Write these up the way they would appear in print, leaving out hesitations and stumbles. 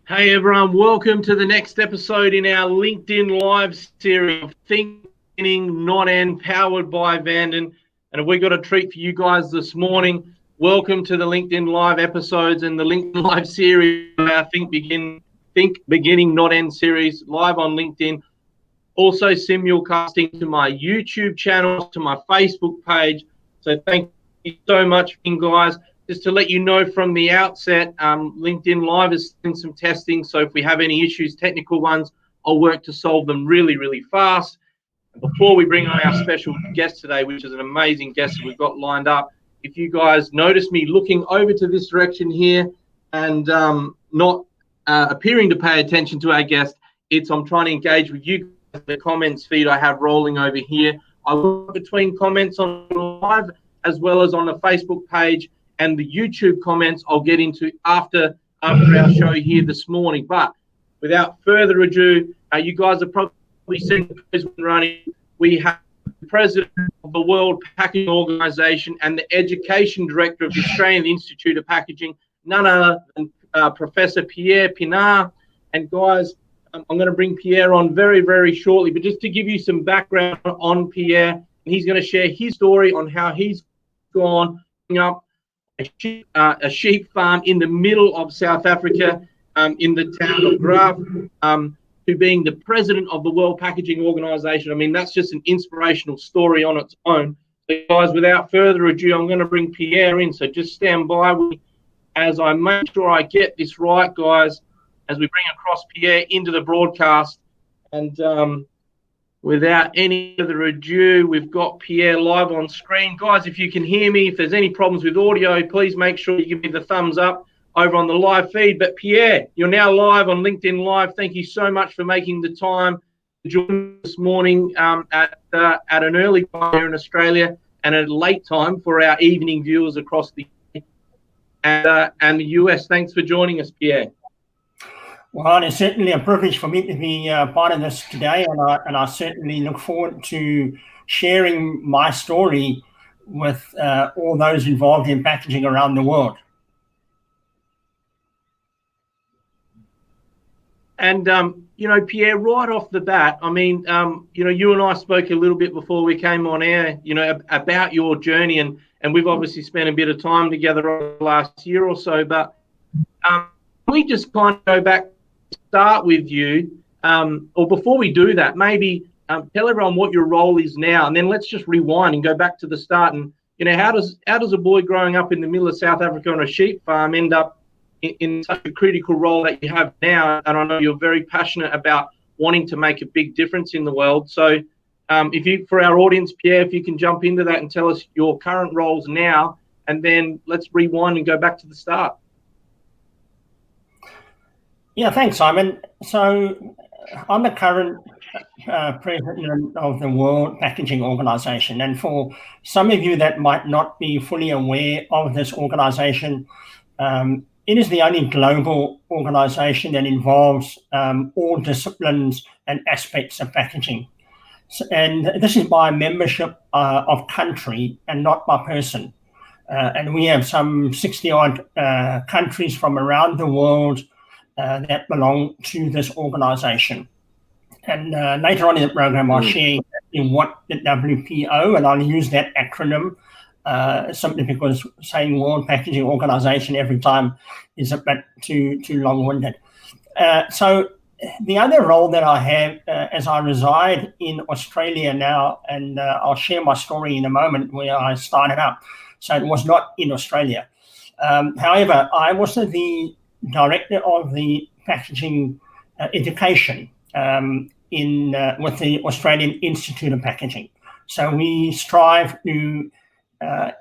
Hey everyone, welcome to the next episode in our LinkedIn Live series of Think Beginning, Not End, powered by Vanden. And we got a treat for you guys this morning. Welcome to the LinkedIn Live episodes and the LinkedIn Live series of our Think Beginning, Not End series live on LinkedIn. Also simulcasting to my YouTube channel, to my Facebook page. So thank you so much, guys. Just to let you know from the outset, LinkedIn Live is doing some testing. So if we have any issues, technical ones, I'll work to solve them really, really fast. Before we bring on our special guest today, which is an amazing guest that we've got lined up, if you guys notice me looking over to this direction here and not appearing to pay attention to our guest, I'm trying to engage with you guys. The comments feed I have rolling over here. I look between comments on live as well as on the Facebook page, and the YouTube comments I'll get into after our show here this morning. But without further ado, you guys have probably seen the president running. We have the president of the World Packaging Organization and the education director of the Australian Institute of Packaging, none other than Professor Pierre Pienaar. And guys, I'm going to bring Pierre on very, very shortly. But just to give you some background on Pierre, he's going to share his story on how he's gone up a sheep farm in the middle of South Africa, in the town of Graf, to being the president of the World Packaging Organization. I mean, that's just an inspirational story on its own. So guys, without further ado, I'm going to bring Pierre in. So just stand by with me as I make sure I get this right, guys, as we bring across Pierre into the broadcast. And without any further ado, we've got Pierre live on screen. Guys, if you can hear me, if there's any problems with audio, please make sure you give me the thumbs up over on the live feed. But Pierre, you're now live on LinkedIn Live. Thank you so much for making the time to join this morning at an early time here in Australia and at a late time for our evening viewers across the and the US. Thanks for joining us, Pierre. Well, it's certainly a privilege for me to be part of this today, and I certainly look forward to sharing my story with all those involved in packaging around the world. And, Pierre, right off the bat, I mean, you and I spoke a little bit before we came on air, about your journey, and we've obviously spent a bit of time together over the last year or so, but we just kind of go back, start with you, or before we do that, maybe tell everyone what your role is now, and then let's just rewind and go back to the start. And how does a boy growing up in the middle of South Africa on a sheep farm end up in such a critical role that you have now? And I know you're very passionate about wanting to make a big difference in the world. So for our audience, Pierre, if you can jump into that and tell us your current roles now, and then let's rewind and go back to the start. Yeah, thanks, Simon. So I'm the current president of the World Packaging Organization. And for some of you that might not be fully aware of this organization, it is the only global organization that involves all disciplines and aspects of packaging. And this is by membership of country and not by person. And we have some 60-odd countries from around the world that belong to this organization. And later on in the program, I'll share in what the WPO, and I'll use that acronym simply because saying World Packaging Organization every time is a bit too long-winded. So the other role that I have as I reside in Australia now, and I'll share my story in a moment where I started out. So it was not in Australia. However, I was the director of the packaging education with the Australian Institute of Packaging. So we strive to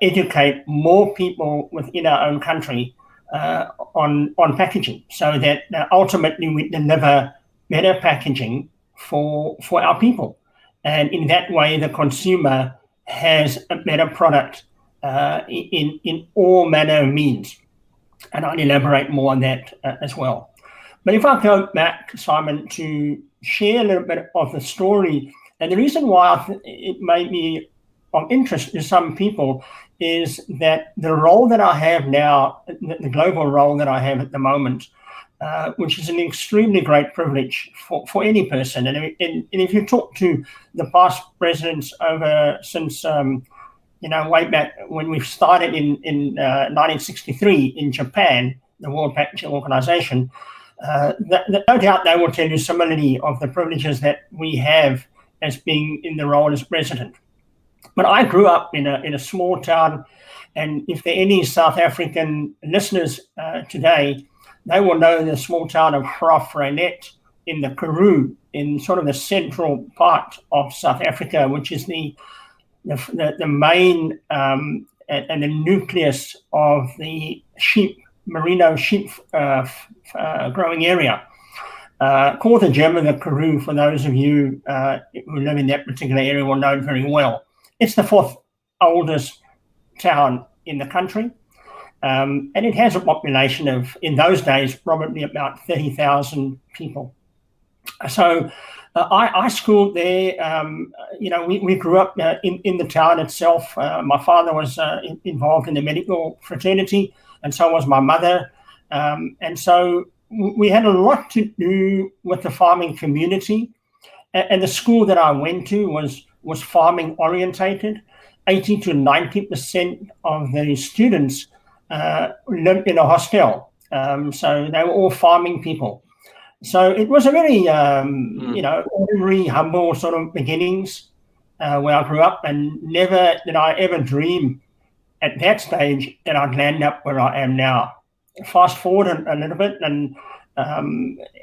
educate more people within our own country on packaging, so that ultimately we deliver better packaging for our people. And in that way, the consumer has a better product in all manner of means. And I'll elaborate more on that as well. But if I go back, Simon, to share a little bit of the story, and the reason why it may be of interest to some people is that the role that I have now, the global role that I have at the moment, which is an extremely great privilege for any person. And if you talk to the past presidents over since, way back when we started in 1963 in Japan, the World Packaging Organization, no doubt they will tell you similarly of the privileges that we have as being in the role as president. But I grew up in a small town, and if there are any South African listeners today, they will know the small town of Prof Pierre in the Karoo, in sort of the central part of South Africa, which is the main and the nucleus of the merino sheep growing area. Called the gem of the Karoo, for those of you who live in that particular area will know it very well. It's the fourth oldest town in the country. And it has a population of, in those days, probably about 30,000 people. So I schooled there. We grew up in the town itself. My father was involved in the medical fraternity, and so was my mother. And so we had a lot to do with the farming community. And the school that I went to was farming orientated. 80 to 90% of the students lived in a hostel. So they were all farming people. So it was a very, ordinary, humble sort of beginnings where I grew up, and never did I ever dream at that stage that I'd land up where I am now. Fast forward a little bit and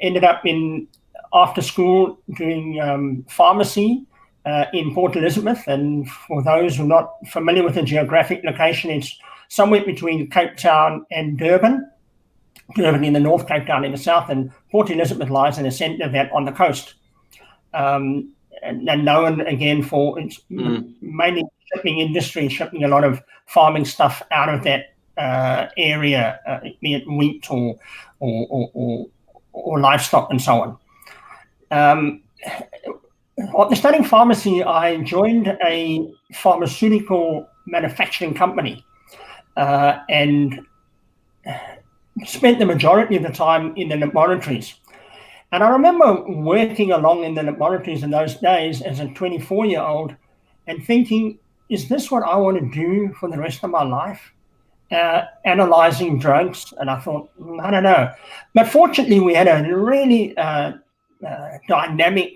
ended up in after school doing pharmacy in Port Elizabeth. And for those who are not familiar with the geographic location, it's somewhere between Cape Town and Durban. Durban in the north, Cape Town in the south, and Port Elizabeth lies in the centre of that on the coast. And known again for its mainly shipping industry, shipping a lot of farming stuff out of that area, be it wheat or livestock and so on. After studying pharmacy, I joined a pharmaceutical manufacturing company and spent the majority of the time in the laboratories. And I remember working along in the laboratories in those days as a 24-year-old and thinking, is this what I want to do for the rest of my life? Analyzing drugs. And I thought, I don't know. But fortunately, we had a really dynamic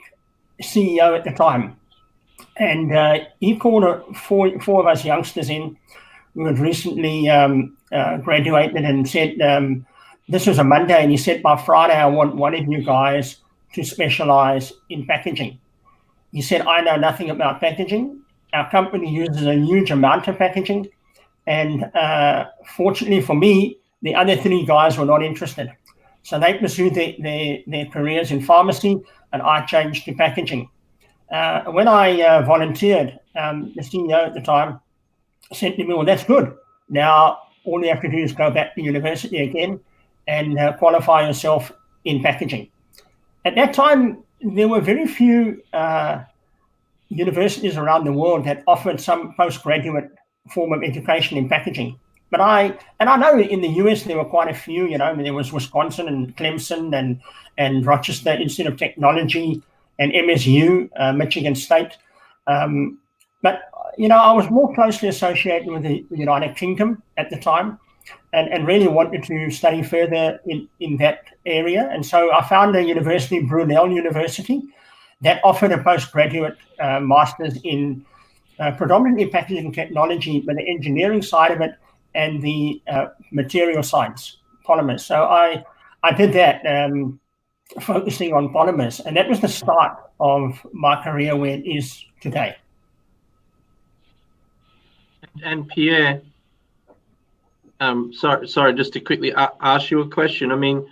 CEO at the time. And he called four of us youngsters in who had recently graduated and said, this was a Monday, and he said, by Friday, I want one of you guys to specialize in packaging. He said, I know nothing about packaging. Our company uses a huge amount of packaging. And fortunately for me, the other three guys were not interested. So they pursued their careers in pharmacy, and I changed to packaging. When I volunteered, the CEO at the time said to me, well, that's good. Now, all you have to do is go back to university again and qualify yourself in packaging. At that time, there were very few universities around the world that offered some postgraduate form of education in packaging. But I know in the US there were quite a few. There was Wisconsin and Clemson and Rochester Institute of Technology and MSU, Michigan State. But I was more closely associated with the United Kingdom at the time, and really wanted to study further in that area. And so I found a university, Brunel University, that offered a postgraduate master's in predominantly packaging technology, but the engineering side of it and the material science, polymers. So I did that, focusing on polymers, and that was the start of my career where it is today. And Pierre, sorry, just to quickly ask you a question. I mean,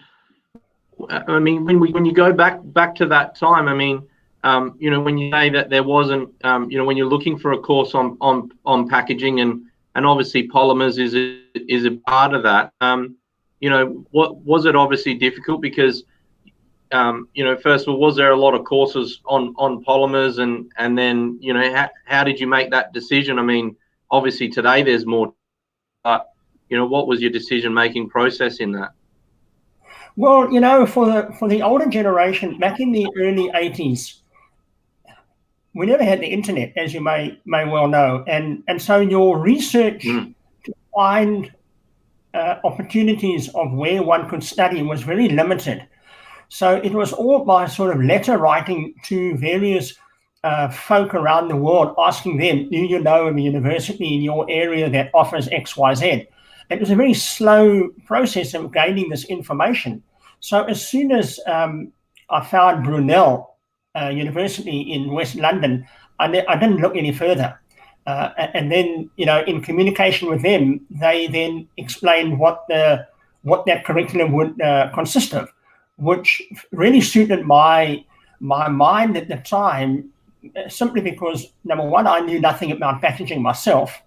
when you go back to that time, when you say that there wasn't, when you're looking for a course on packaging and obviously polymers is a part of that. What was it obviously difficult because, first of all, was there a lot of courses on polymers and then, how did you make that decision? Obviously today there's more, but what was your decision-making process in that? Well, for the older generation, back in the early 80s, we never had the internet, as you may well know, and so your research to find opportunities of where one could study was very limited. So it was all by sort of letter writing to various folk around the world, asking them, do you know of a university in your area that offers X, Y, Z? It was a very slow process of gaining this information. So as soon as I found Brunel University in West London, I didn't look any further. And then, in communication with them, they then explained what that curriculum would consist of, which really suited my mind at the time, simply because, number one, I knew nothing about packaging myself,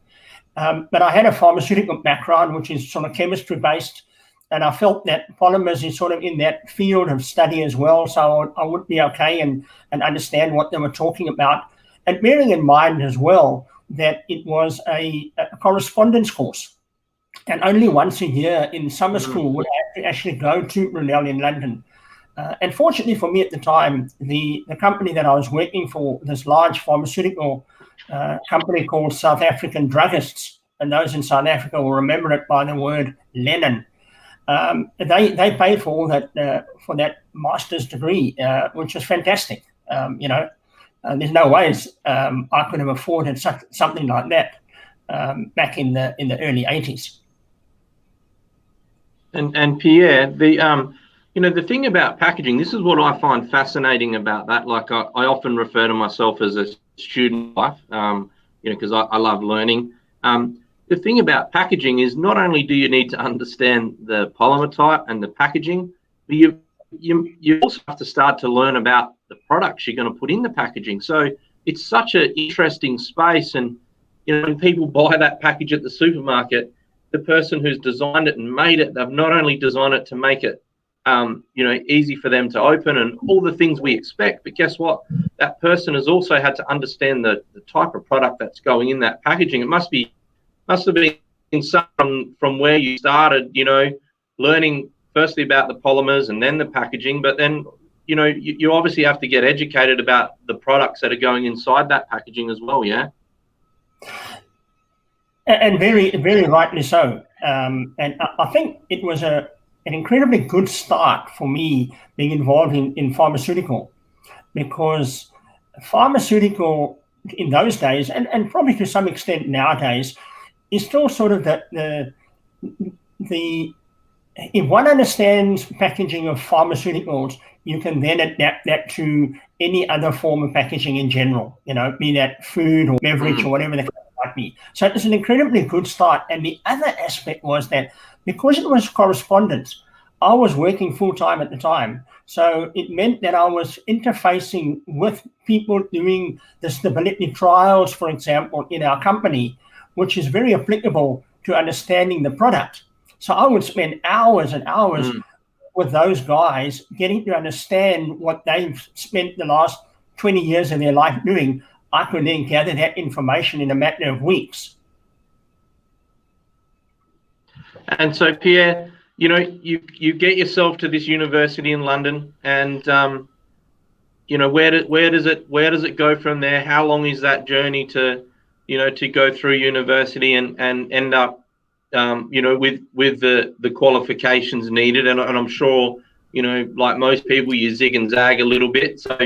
but I had a pharmaceutical background, which is sort of chemistry based, and I felt that polymers is sort of in that field of study as well, so I would be okay and understand what they were talking about. And bearing in mind as well that it was a correspondence course, and only once a year in summer school would I have to actually go to Brunel in London. And fortunately for me at the time, the company that I was working for, this large pharmaceutical company called South African Druggists, and those in South Africa will remember it by the word Lennon. They paid for all that for that master's degree, which was fantastic. There's no ways I could have afforded something like that back in the early 80s. And Pierre, the thing about packaging, this is what I find fascinating about that. Like I often refer to myself as a student life, because I love learning. The thing about packaging is not only do you need to understand the polymer type and the packaging, but you also have to start to learn about the products you're going to put in the packaging. So it's such an interesting space. And, when people buy that package at the supermarket, the person who's designed it and made it, they've not only designed it to make it, easy for them to open and all the things we expect, but guess what? That person has also had to understand the type of product that's going in that packaging. It must have been some from where you started, learning firstly about the polymers and then the packaging, but then, you obviously have to get educated about the products that are going inside that packaging as well, yeah? And very, very rightly so. And I think it was an incredibly good start for me being involved in pharmaceutical, because pharmaceutical in those days, and probably to some extent nowadays, is still sort of the if one understands packaging of pharmaceuticals, you can then adapt that to any other form of packaging in general, be that food or beverage or whatever the case might be. So it's an incredibly good start. And the other aspect was that because it was correspondence, I was working full time at the time. So it meant that I was interfacing with people doing the stability trials, for example, in our company, which is very applicable to understanding the product. So I would spend hours and hours with those guys getting to understand what they've spent the last 20 years of their life doing. I could then gather that information in a matter of weeks. And so, Pierre, you get yourself to this university in London, and where does it go from there? How long is that journey to go through university and end up with the qualifications needed? And I'm sure like most people, you zig and zag a little bit. So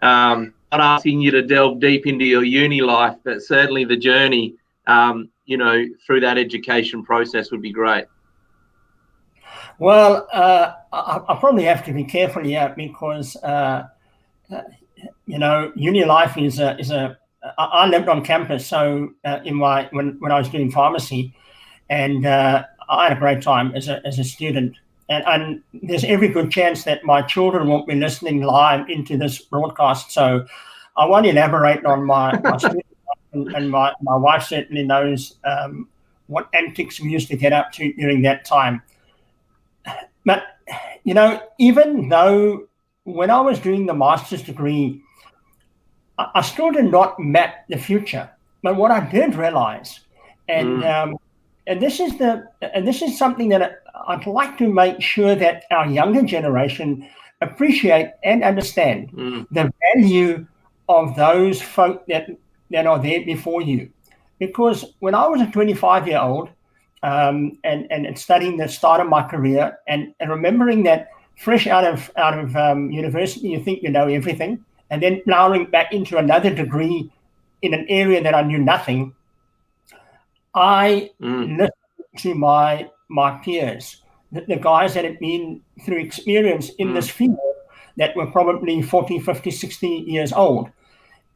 not asking you to delve deep into your uni life, but certainly the journey through that education process would be great. Well, I probably have to be careful here because uni life is I lived on campus, so when I was doing pharmacy, and I had a great time as a student. And there's every good chance that my children won't be listening live into this broadcast, so I won't elaborate on my student life, and my wife certainly knows what antics we used to get up to during that time. But even though when I was doing the master's degree, I still did not map the future. But what I did realize, and this is something that I'd like to make sure that our younger generation appreciate and understand the value of those folk that are there before you. Because when I was a 25-year-old and studying the start of my career and remembering that fresh out of university, you think you know everything, and then plowing back into another degree in an area that I knew nothing, I listened to my peers, the guys that had been through experience in this field that were probably 40, 50, 60 years old.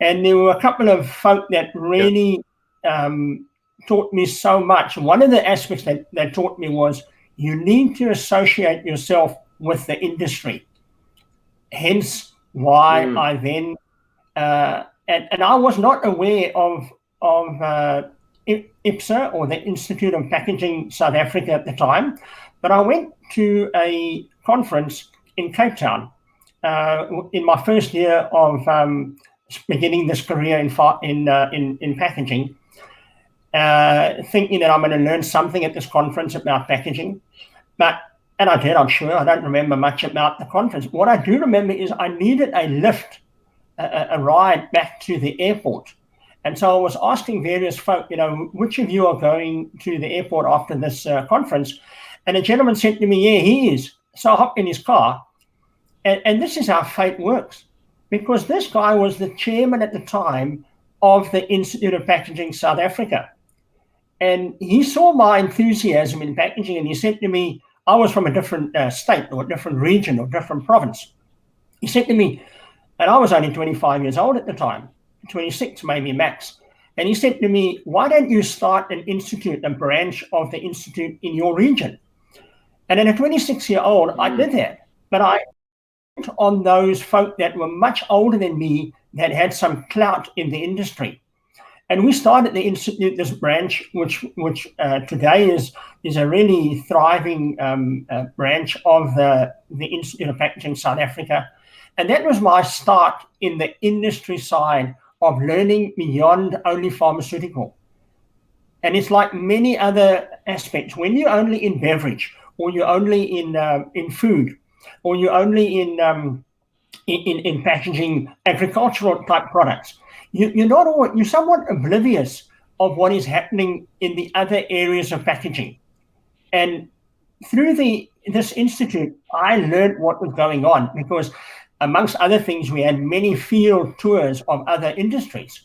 And there were a couple of folk that really taught me so much. One of the aspects that taught me was you need to associate yourself with the industry. Hence why I then, and I was not aware of IPSA, or the Institute of Packaging South Africa at the time, but I went to a conference in Cape Town in my first year of beginning this career in packaging, thinking that I'm going to learn something at this conference about packaging. And I did, I'm sure. I don't remember much about the conference. What I do remember is I needed a lift, a ride back to the airport. And so I was asking various folk, which of you are going to the airport after this conference? And a gentleman said to me, yeah, he is. So I hopped in his car. And this is how fate works. Because this guy was the chairman at the time of the Institute of Packaging South Africa. And he saw my enthusiasm in packaging, and he said to me, I was from a different state or a different region or different province. He said to me, and I was only 25 years old at the time, 26 maybe max. And he said to me, why don't you start an institute, a branch of the institute in your region? And at a 26-year-old, I did that. But I went on those folk that were much older than me that had some clout in the industry. And we started the institute, this branch, which today is a really thriving branch of the Institute of Packaging South Africa. And that was my start in the industry side of learning beyond only pharmaceutical. And it's like many other aspects. When you're only in beverage, or you're only in food, or you're only in packaging agricultural type products, you're somewhat oblivious of what is happening in the other areas of packaging. And through this institute, I learned what was going on, because amongst other things, we had many field tours of other industries,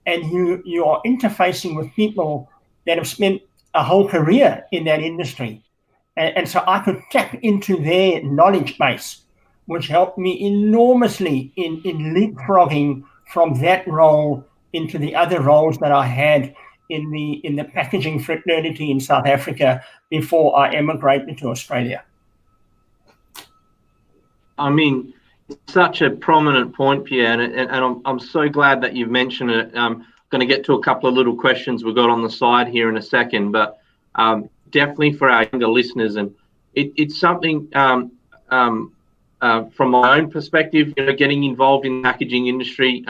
and you are interfacing with people that have spent a whole career in that industry. And so I could tap into their knowledge base, which helped me enormously in leapfrogging from that role into the other roles that I had in the packaging fraternity in South Africa before I emigrated to Australia. I mean, it's such a prominent point, Pierre, and I'm so glad that you've mentioned it. I'm going to get to a couple of little questions we've got on the side here in a second, but definitely for our younger listeners, and it's something from my own perspective, getting involved in the packaging industry.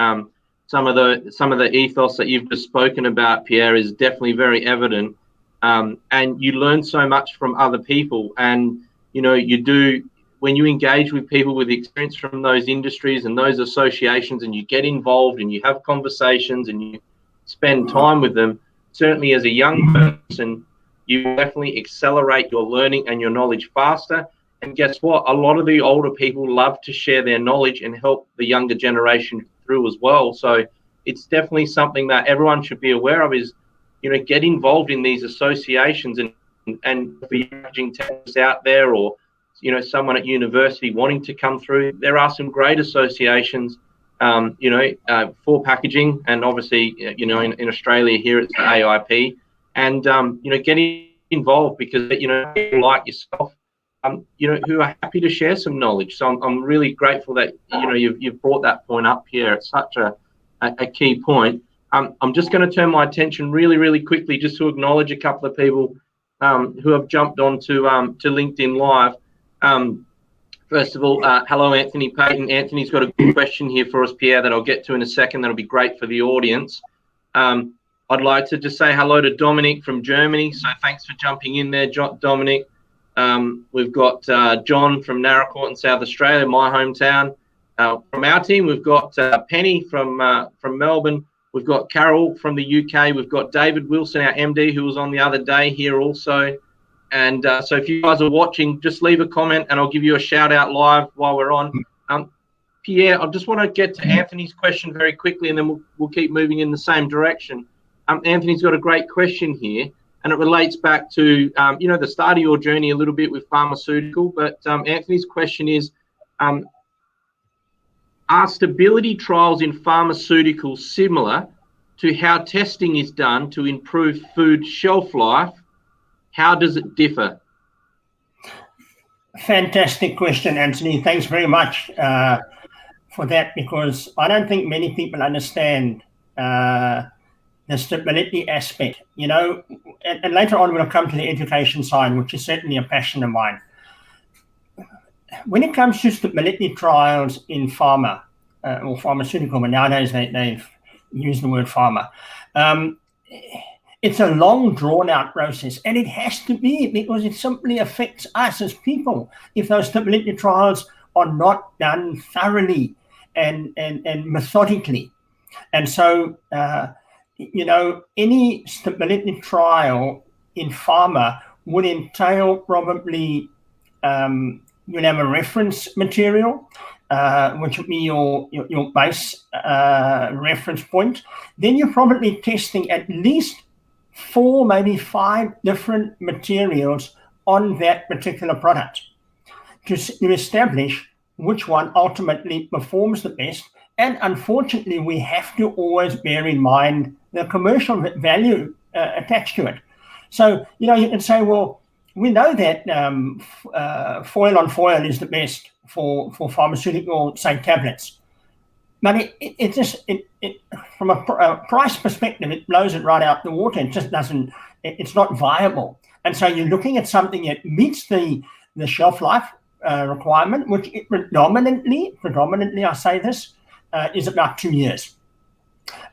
Some of the ethos that you've just spoken about, Pierre, is definitely very evident, and you learn so much from other people, and you do. When you engage with people with experience from those industries and those associations, and you get involved and you have conversations and you spend time with them, certainly as a young person, you definitely accelerate your learning and your knowledge faster. And guess what? A lot of the older people love to share their knowledge and help the younger generation through as well. So it's definitely something that everyone should be aware of, is, get involved in these associations, and for packaging techs out there, or someone at university wanting to come through, there are some great associations, for packaging, and obviously, in Australia here it's the AIP, and getting involved, because people like yourself, who are happy to share some knowledge. So I'm really grateful that you've brought that point up here. It's such a key point. I'm just going to turn my attention really, really quickly just to acknowledge a couple of people who have jumped on to LinkedIn Live. First of all, hello, Anthony Payton. Anthony's got a good question here for us, Pierre, that I'll get to in a second. That'll be great for the audience. I'd like to just say hello to Dominic from Germany. So thanks for jumping in there, Dominic. We've got John from Narracourt in South Australia, my hometown. From our team, we've got Penny from Melbourne. We've got Carol from the UK. We've got David Wilson, our MD, who was on the other day here also. And so if you guys are watching, just leave a comment and I'll give you a shout out live while we're on. Pierre, I just want to get to Anthony's question very quickly, and then we'll keep moving in the same direction. Anthony's got a great question here, and it relates back to, the start of your journey a little bit with pharmaceutical. But Anthony's question is, are stability trials in pharmaceuticals similar to how testing is done to improve food shelf life? How does it differ? Fantastic question, Anthony. Thanks very much for that, because I don't think many people understand the stability aspect, and later on we'll come to the education side, which is certainly a passion of mine. When it comes to stability trials in pharma or pharmaceutical, but nowadays they've used the word pharma, it's a long drawn-out process, and it has to be, because it simply affects us as people if those stability trials are not done thoroughly and methodically. And so, any stability trial in pharma would entail probably you'll have a reference material, which would be your base reference point. Then you're probably testing at least 4, maybe 5 different materials on that particular product to establish which one ultimately performs the best. And unfortunately, we have to always bear in mind the commercial value attached to it. So, you can say, well, we know that foil on foil is the best for pharmaceutical, say, tablets. But it just from a price perspective, it blows it right out the water. It just doesn't, it's not viable. And so you're looking at something that meets the shelf life requirement, which predominantly, I say this, is about 2 years.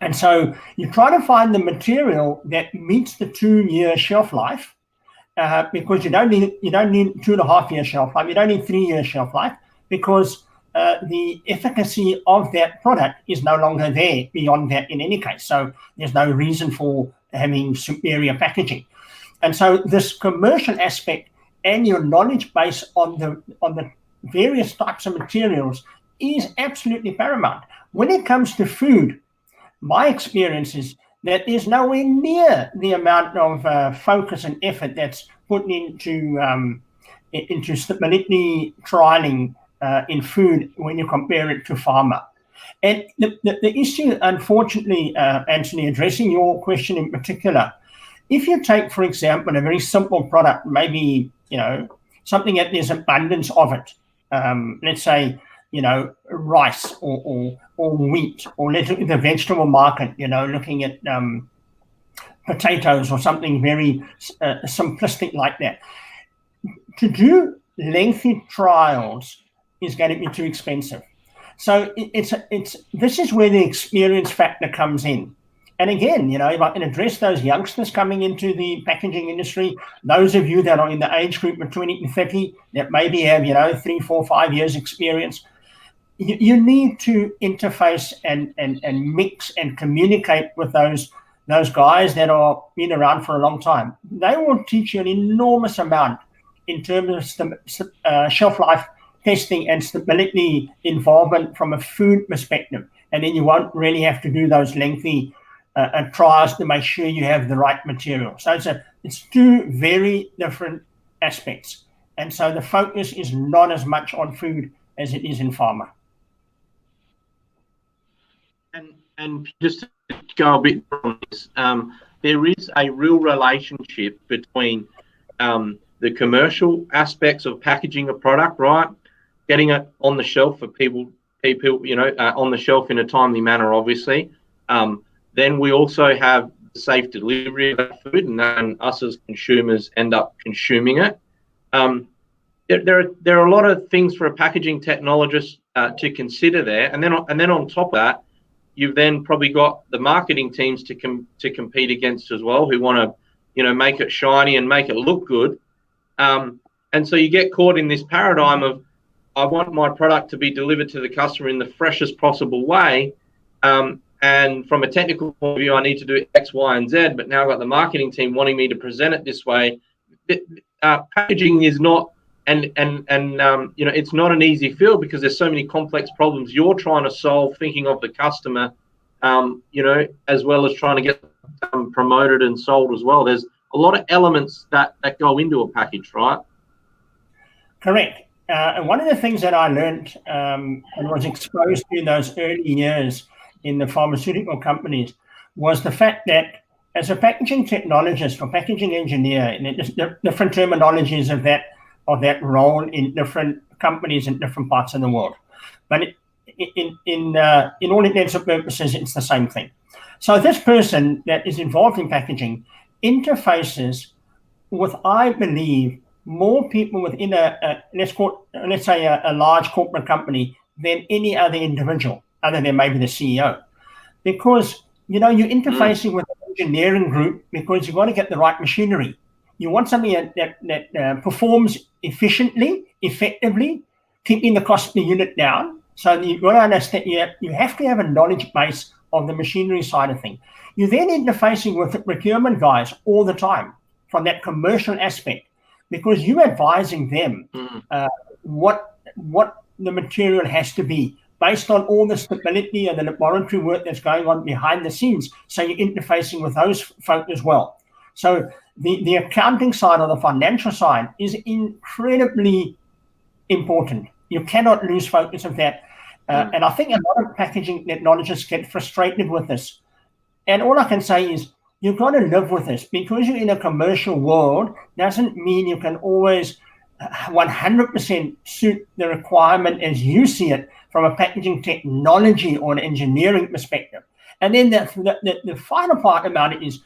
And so you try to find the material that meets the 2-year shelf life, because you don't need 2.5 year shelf life. You don't need 3 year shelf life, because the efficacy of that product is no longer there beyond that in any case. So there's no reason for having superior packaging. And so this commercial aspect and your knowledge base on the various types of materials is absolutely paramount. When it comes to food, my experience is that there's nowhere near the amount of focus and effort that's put into stability trialing in food when you compare it to pharma. And the issue, unfortunately, Anthony, addressing your question in particular, if you take, for example, a very simple product, maybe, something that there's abundance of it, let's say, rice or wheat, or let's look at the vegetable market, looking at potatoes or something very simplistic like that. To do lengthy trials is going to be too expensive. So this is where the experience factor comes in. And again, if I can address those youngsters coming into the packaging industry, those of you that are in the age group of 20 to 30 that maybe have, 3, 4, 5 years experience, you need to interface and mix and communicate with those guys that are been around for a long time. They will teach you an enormous amount in terms of shelf life testing and stability involvement from a food perspective. And then you won't really have to do those lengthy trials to make sure you have the right material. So it's 2 very different aspects. And so the focus is not as much on food as it is in pharma. And just to go a bit from this, there is a real relationship between the commercial aspects of packaging a product, right? Getting it on the shelf for people, on the shelf in a timely manner, obviously. Then we also have the safe delivery of that food, and then us as consumers end up consuming it. There are a lot of things for a packaging technologist to consider there, and then on top of that, you've then probably got the marketing teams to compete against as well, who want to, make it shiny and make it look good. And so you get caught in this paradigm of, I want my product to be delivered to the customer in the freshest possible way. And from a technical point of view, I need to do X, Y, and Z. But now I've got the marketing team wanting me to present it this way. Packaging is not, it's not an easy field, because there's so many complex problems you're trying to solve, thinking of the customer, as well as trying to get promoted and sold as well. There's a lot of elements that go into a package, right? Correct. And one of the things that I learned and was exposed to in those early years in the pharmaceutical companies was the fact that as a packaging technologist or packaging engineer, and there's different terminologies of that role in different companies in different parts of the world, but in all intents and purposes, it's the same thing. So this person that is involved in packaging interfaces with, I believe, more people within let's say a large corporate company than any other individual, other than maybe the CEO, because you're interfacing with an engineering group because you want to get the right machinery. You want something that performs efficiently, effectively, keeping the cost per unit down. So you've got to understand, you have to have a knowledge base of the machinery side of things. You're then interfacing with the procurement guys all the time from that commercial aspect, because you're advising them what the material has to be based on all the stability and the laboratory work that's going on behind the scenes. So you're interfacing with those folk as well. So the accounting side or the financial side is incredibly important. You cannot lose focus of that. And I think a lot of packaging technologists get frustrated with this. And all I can say is, you've got to live with this. Because you're in a commercial world doesn't mean you can always 100% suit the requirement as you see it from a packaging technology or an engineering perspective. And then the final part about it is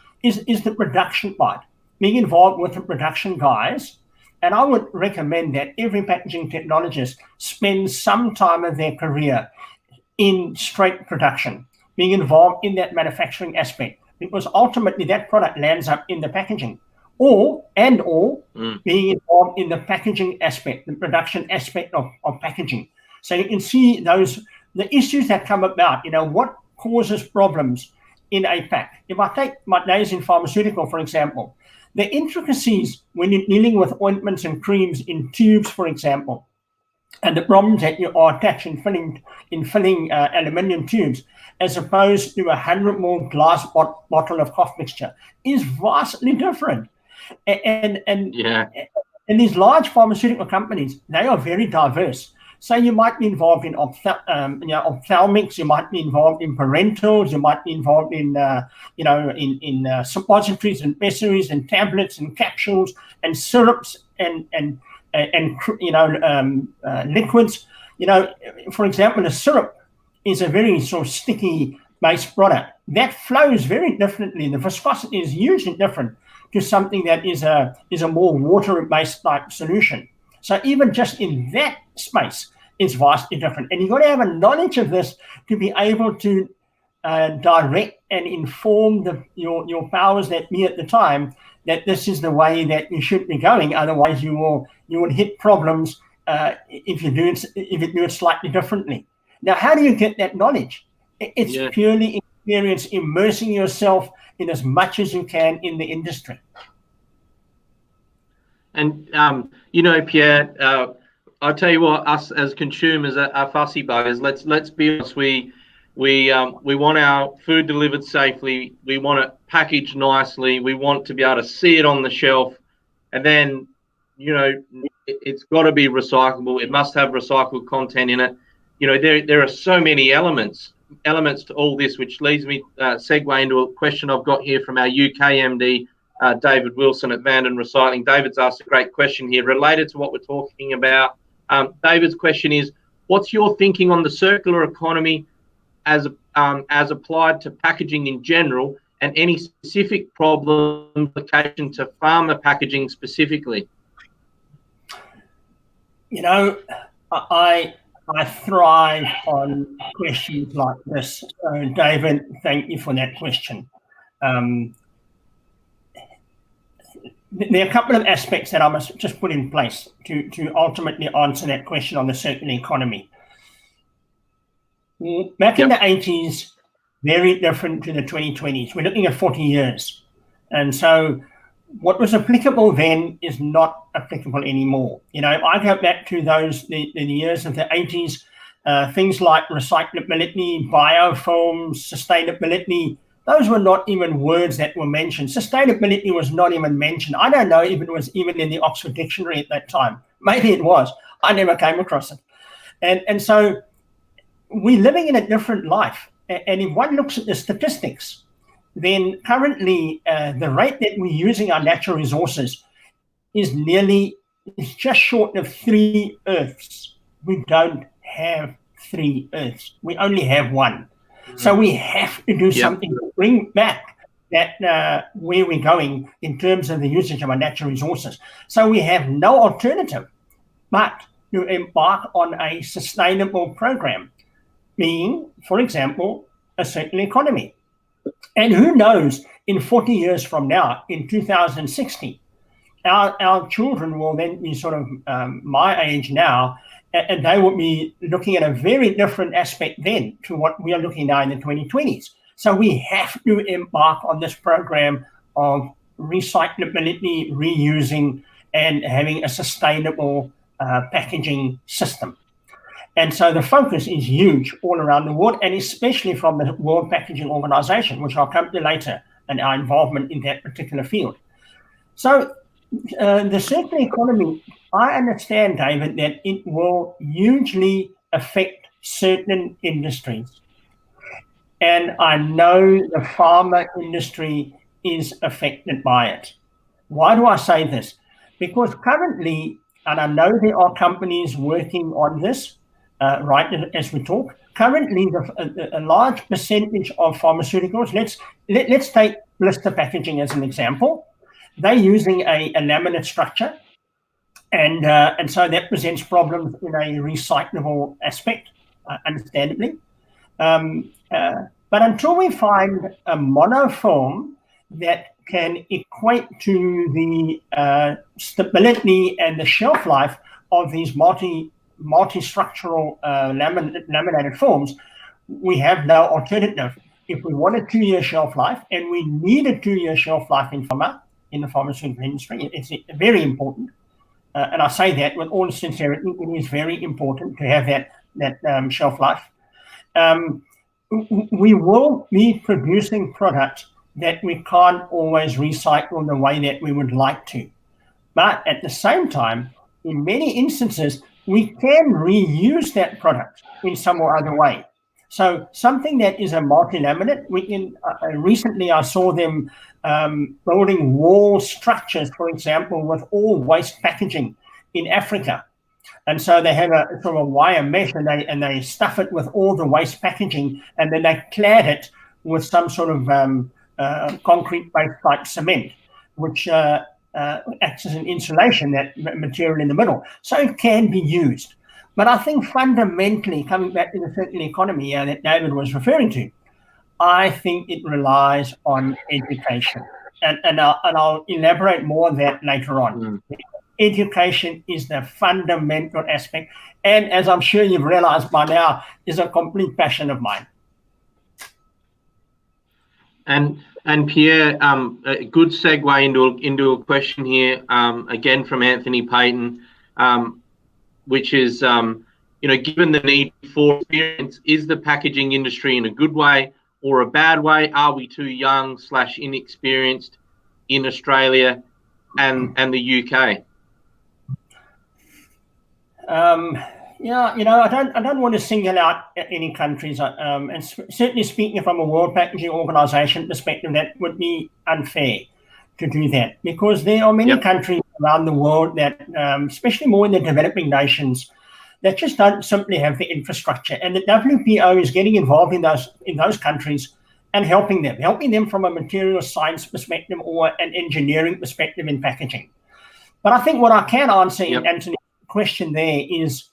the production part, being involved with the production guys. And I would recommend that every packaging technologist spends some time of their career in straight production, being involved in that manufacturing aspect, because ultimately that product lands up in the packaging, or being involved in the packaging aspect, the production aspect of packaging. So you can see the issues that come about, what causes problems in a pack. If I take my days in pharmaceutical, for example, the intricacies when you're dealing with ointments and creams in tubes, for example, and the problems that you are attached in filling aluminium tubes, as opposed to 100 ml glass bottle of cough mixture, is vastly different. And these large pharmaceutical companies, they are very diverse. So you might be involved in ophthalmics, you might be involved in parentals, you might be involved in suppositories and pessaries and tablets and capsules and syrups and liquids. For example, a syrup is a very sort of sticky based product that flows very differently. The viscosity is hugely different to something that is a more water based type solution. So even just in that space, it's vastly different. And you've got to have a knowledge of this to be able to direct and inform your powers that be at the time that this is the way that you should be going. Otherwise, you will hit problems if you do it slightly differently. Now, how do you get that knowledge? It's purely experience, immersing yourself in as much as you can in the industry. And Pierre, I'll tell you what, us as consumers are fussy buggers. Let's be honest. We want our food delivered safely. We want it packaged nicely. We want to be able to see it on the shelf, and then it's got to be recyclable. It must have recycled content in it. There are so many elements to all this, which leads me segue into a question I've got here from our UK MD, David Wilson at Vanden Recycling. David's asked a great question here related to what we're talking about. David's question is, what's your thinking on the circular economy as applied to packaging in general, and any specific problem application to pharma packaging specifically? I thrive on questions like this. So, David, thank you for that question. There are a couple of aspects that I must just put in place to ultimately answer that question on the circular economy. Back in the 80s, very different to the 2020s. We're looking at 40 years. And so what was applicable then is not applicable anymore. You know, I go back to the years of the 80s, things like recyclability, biofilms, sustainability, those were not even words that were mentioned. Sustainability was not even mentioned. I don't know if it was even in the Oxford Dictionary at that time. Maybe it was. I never came across it. And so we're living in a different life. And if one looks at the statistics, then currently the rate that we're using our natural resources is just short of 3 Earths. We don't have 3 Earths. We only have one. So we have to do something to bring back that where we're going in terms of the usage of our natural resources. So we have no alternative but to embark on a sustainable program, being, for example, a circular economy. And who knows, in 40 years from now, in 2060, our children will then be sort of my age now, and they will be looking at a very different aspect then to what we are looking now in the 2020s. So we have to embark on this program of recyclability, reusing, and having a sustainable packaging system. And so the focus is huge all around the world, and especially from the World Packaging Organization, which I'll come to later, and our involvement in that particular field. So the circular economy, I understand, David, that it will hugely affect certain industries. And I know the pharma industry is affected by it. Why do I say this? Because currently, and I know there are companies working on this, right as we talk. Currently, a large percentage of pharmaceuticals, let's take blister packaging as an example. They're using a laminate structure, and so that presents problems in a recyclable aspect, understandably. But until we find a monofilm that can equate to the stability and the shelf life of these multi-structural laminated films, we have no alternative. If we want a 2-year shelf life, and we need a 2-year shelf life in the pharmaceutical industry, it's very important. And I say that with all sincerity, it is very important to have that shelf life. We will be producing products that we can't always recycle the way that we would like to. But at the same time, in many instances, we can reuse that product in some or other way. So something that is a multi-laminate, recently I saw them building wall structures, for example, with all waste packaging in Africa. And so they have a sort of a wire mesh, and they stuff it with all the waste packaging, and then they clad it with some sort of concrete-based like cement, which acts as an insulation, that material in the middle. So it can be used. But I think fundamentally, coming back to the circular economy that David was referring to, I think it relies on education. And I'll elaborate more on that later on. Education is the fundamental aspect. And as I'm sure you've realized by now, is a complete passion of mine. And Pierre, a good segue into a question here, again from Anthony Payton, which is, given the need for experience, is the packaging industry in a good way or a bad way? Are we too young / inexperienced in Australia and the UK? I don't want to single out any countries, and certainly speaking from a World Packaging Organization perspective, that would be unfair to do that, because there are many countries around the world that, especially more in the developing nations, that just don't simply have the infrastructure. And the WPO is getting involved in those countries and helping them from a material science perspective or an engineering perspective in packaging. But I think what I can answer in Anthony's question there is,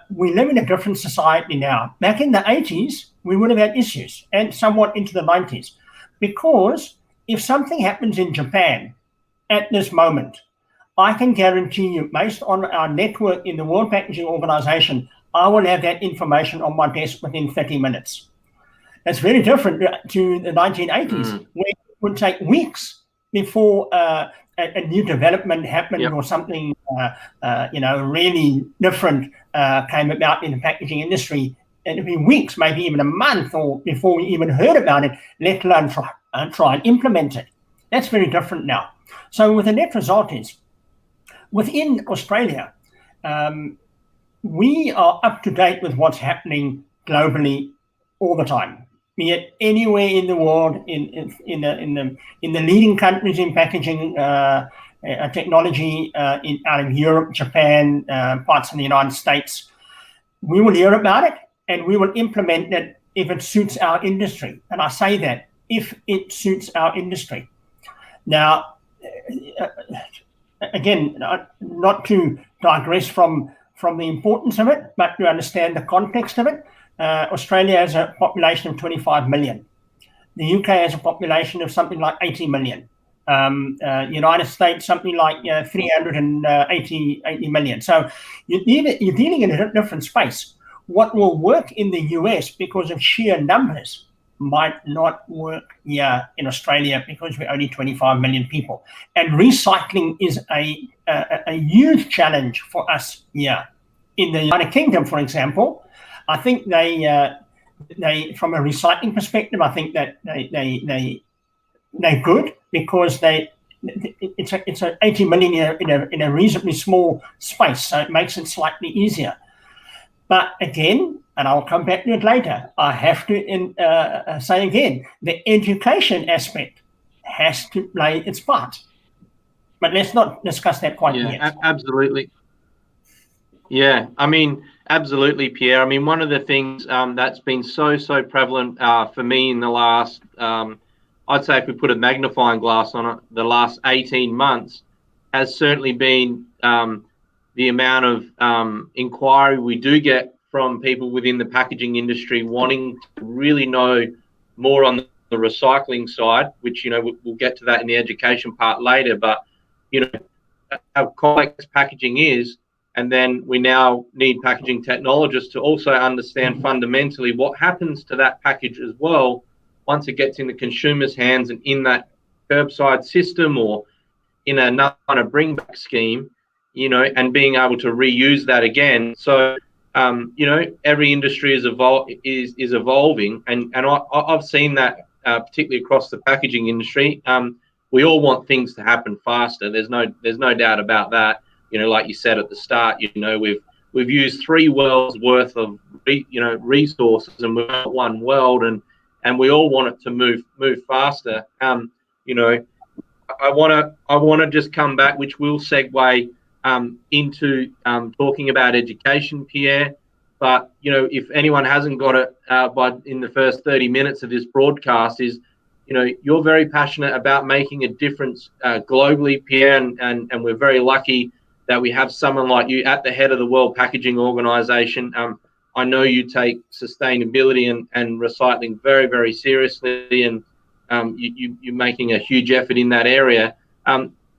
we live in a different society now. Back in the 80s, we would have had issues, and somewhat into the 90s, because if something happens in Japan at this moment, I can guarantee you, based on our network in the World Packaging Organization, I will have that information on my desk within 30 minutes. That's very different to the 1980s, where it would take weeks before a new development happened, or something really different came about in the packaging industry. And it'd be weeks, maybe even a month, or before we even heard about it, let alone try and implement it. That's very different now. So with the net result is, within Australia, we are up to date with what's happening globally all the time. Be it anywhere in the world, in the leading countries in packaging technology, out of Europe, Japan, parts of the United States, we will hear about it and we will implement it if it suits our industry. And I say that, if it suits our industry. Now, again, not to digress from the importance of it, but to understand the context of it. Australia has a population of 25 million. The UK has a population of something like 80 million. United States, something like 380 million. So you're dealing in a different space. What will work in the US because of sheer numbers might not work here in Australia because we're only 25 million people. And recycling is a huge challenge for us here. In the United Kingdom, for example, I think they from a recycling perspective, I think that they're good, because it's a 80 million in a reasonably small space, so it makes it slightly easier. But again, and I'll come back to it later, I have to say again, the education aspect has to play its part. But let's not discuss that quite yet. Absolutely. Yeah, I mean, absolutely, Pierre. I mean, one of the things that's been so prevalent for me in the last, I'd say if we put a magnifying glass on it, the last 18 months, has certainly been the amount of inquiry we do get from people within the packaging industry wanting to really know more on the recycling side, which, we'll get to that in the education part later, but, how complex packaging is. And then we now need packaging technologists to also understand fundamentally what happens to that package as well once it gets in the consumer's hands and in that curbside system or in another kind of bring back scheme, and being able to reuse that again. So, every industry is evolving, and I've seen that particularly across the packaging industry. We all want things to happen faster. There's no doubt about that. Like you said at the start, we've used 3 worlds worth of resources, and we've got one world, and we all want it to move faster. I want to just come back, which will segue into talking about education, Pierre. But if anyone hasn't got it in the first 30 minutes of this broadcast, is you're very passionate about making a difference globally, Pierre, and we're very lucky that we have someone like you at the head of the World Packaging Organization. I know you take sustainability and recycling very, very seriously, and you're making a huge effort in that area.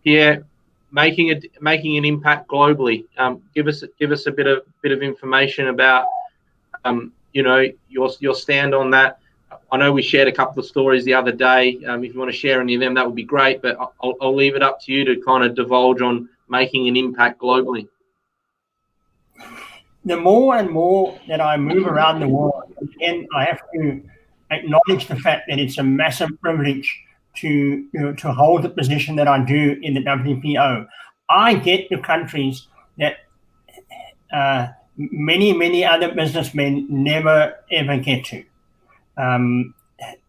Pierre, making an impact globally. Give us a bit of information about your stand on that. I know we shared a couple of stories the other day. If you want to share any of them, that would be great. But I'll leave it up to you to kind of divulge on making an impact globally. The more and more that I move around the world, again, I have to acknowledge the fact that it's a massive privilege to hold the position that I do in the WPO. I get to countries that many other businessmen never ever get to,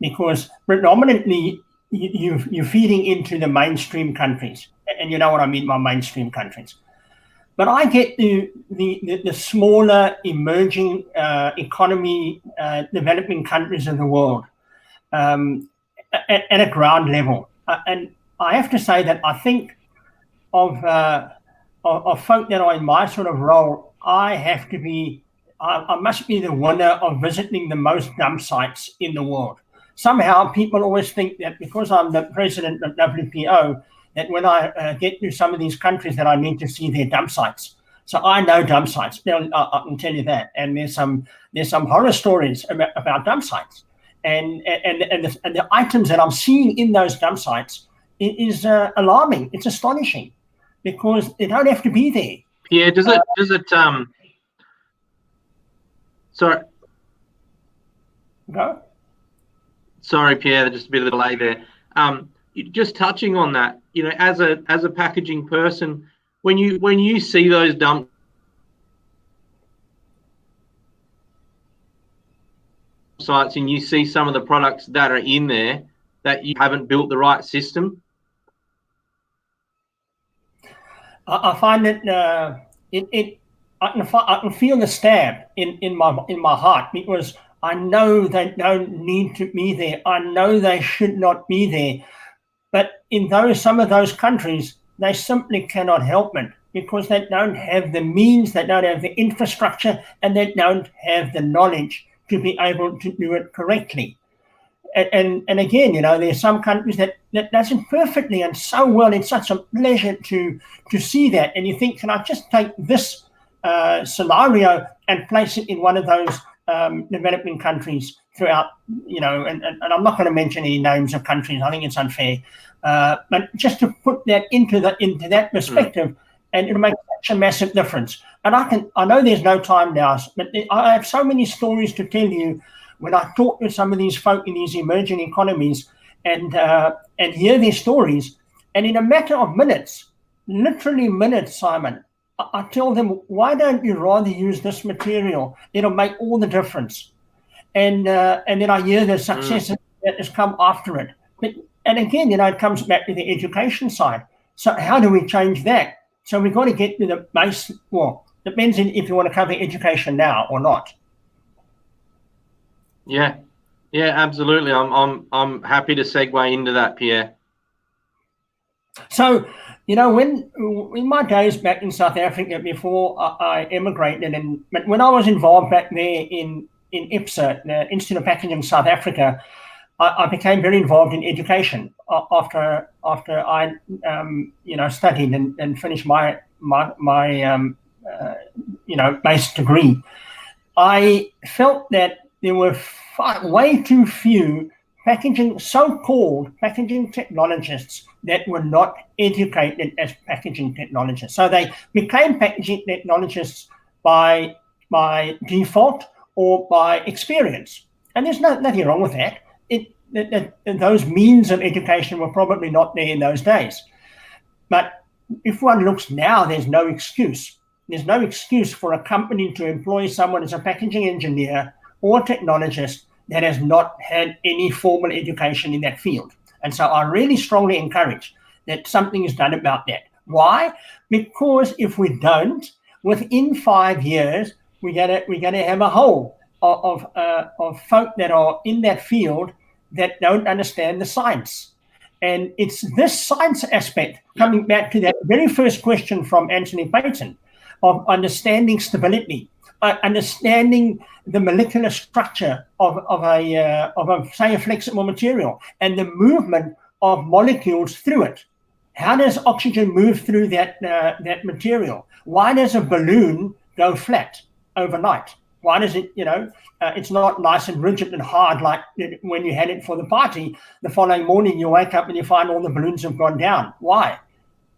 because predominantly you're feeding into the mainstream countries, and you know what I mean by mainstream countries. But I get the smaller emerging economy developing countries in the world at a ground level, and I have to say that I think of folk that are in my sort of role I have to be, I must be the winner of visiting the most dump sites in the world. Somehow people always think that because I'm the president of WPO, that when I get to some of these countries that I need to see their dump sites. So I know dump sites. I can tell you that. And there's some horror stories about dump sites, and the items that I'm seeing in those dump sites is alarming. It's astonishing because they don't have to be there. Yeah, does it sorry. Go. Sorry, Pierre, just a bit of a delay there. Just touching on that, as a packaging person, when you see those dump sites and you see some of the products that are in there that you haven't built the right system. I find that I can feel the stab in my heart because I know they don't need to be there. I know they should not be there. But in some of those countries, they simply cannot help it because they don't have the means, they don't have the infrastructure, and they don't have the knowledge to be able to do it correctly. And again, there's some countries that does it perfectly and so well. It's such a pleasure to see that. And you think, can I just take this scenario and place it in one of those developing countries throughout, and I'm not going to mention any names of countries. I think it's unfair. But just to put that into that perspective, and it'll make such a massive difference. And I know there's no time now, but I have so many stories to tell you when I talk to some of these folk in these emerging economies and hear their stories. And in a matter of minutes, literally minutes, Simon, I tell them, why don't you rather use this material? It'll make all the difference. And then I hear the success that has come after it. And again, it comes back to the education side. So how do we change that? So we've got to get to the base. Well, depends on if you want to cover education now or not. Yeah, absolutely. I'm happy to segue into that, Pierre. So, when in my days back in South Africa before I emigrated, but when I was involved back there in IPSA, the Institute of Packaging South Africa, I became very involved in education after I studied and finished my basic degree. I felt that there were way too few so-called packaging technologists that were not educated as packaging technologists. So they became packaging technologists by default or by experience. And there's nothing wrong with that. Those means of education were probably not there in those days. But if one looks now, there's no excuse. There's no excuse for a company to employ someone as a packaging engineer or technologist that has not had any formal education in that field. And so I really strongly encourage that something is done about that. Why? Because if we don't, within 5 years, we're gonna have a hole of folk that are in that field that don't understand the science. And it's this science aspect, coming back to that very first question from Anthony Payton, of understanding stability, understanding the molecular structure of a flexible material and the movement of molecules through it. How does oxygen move through that material? Why does a balloon go flat overnight? Why does it, it's not nice and rigid and hard like when you had it for the party. The following morning you wake up and you find all the balloons have gone down. Why?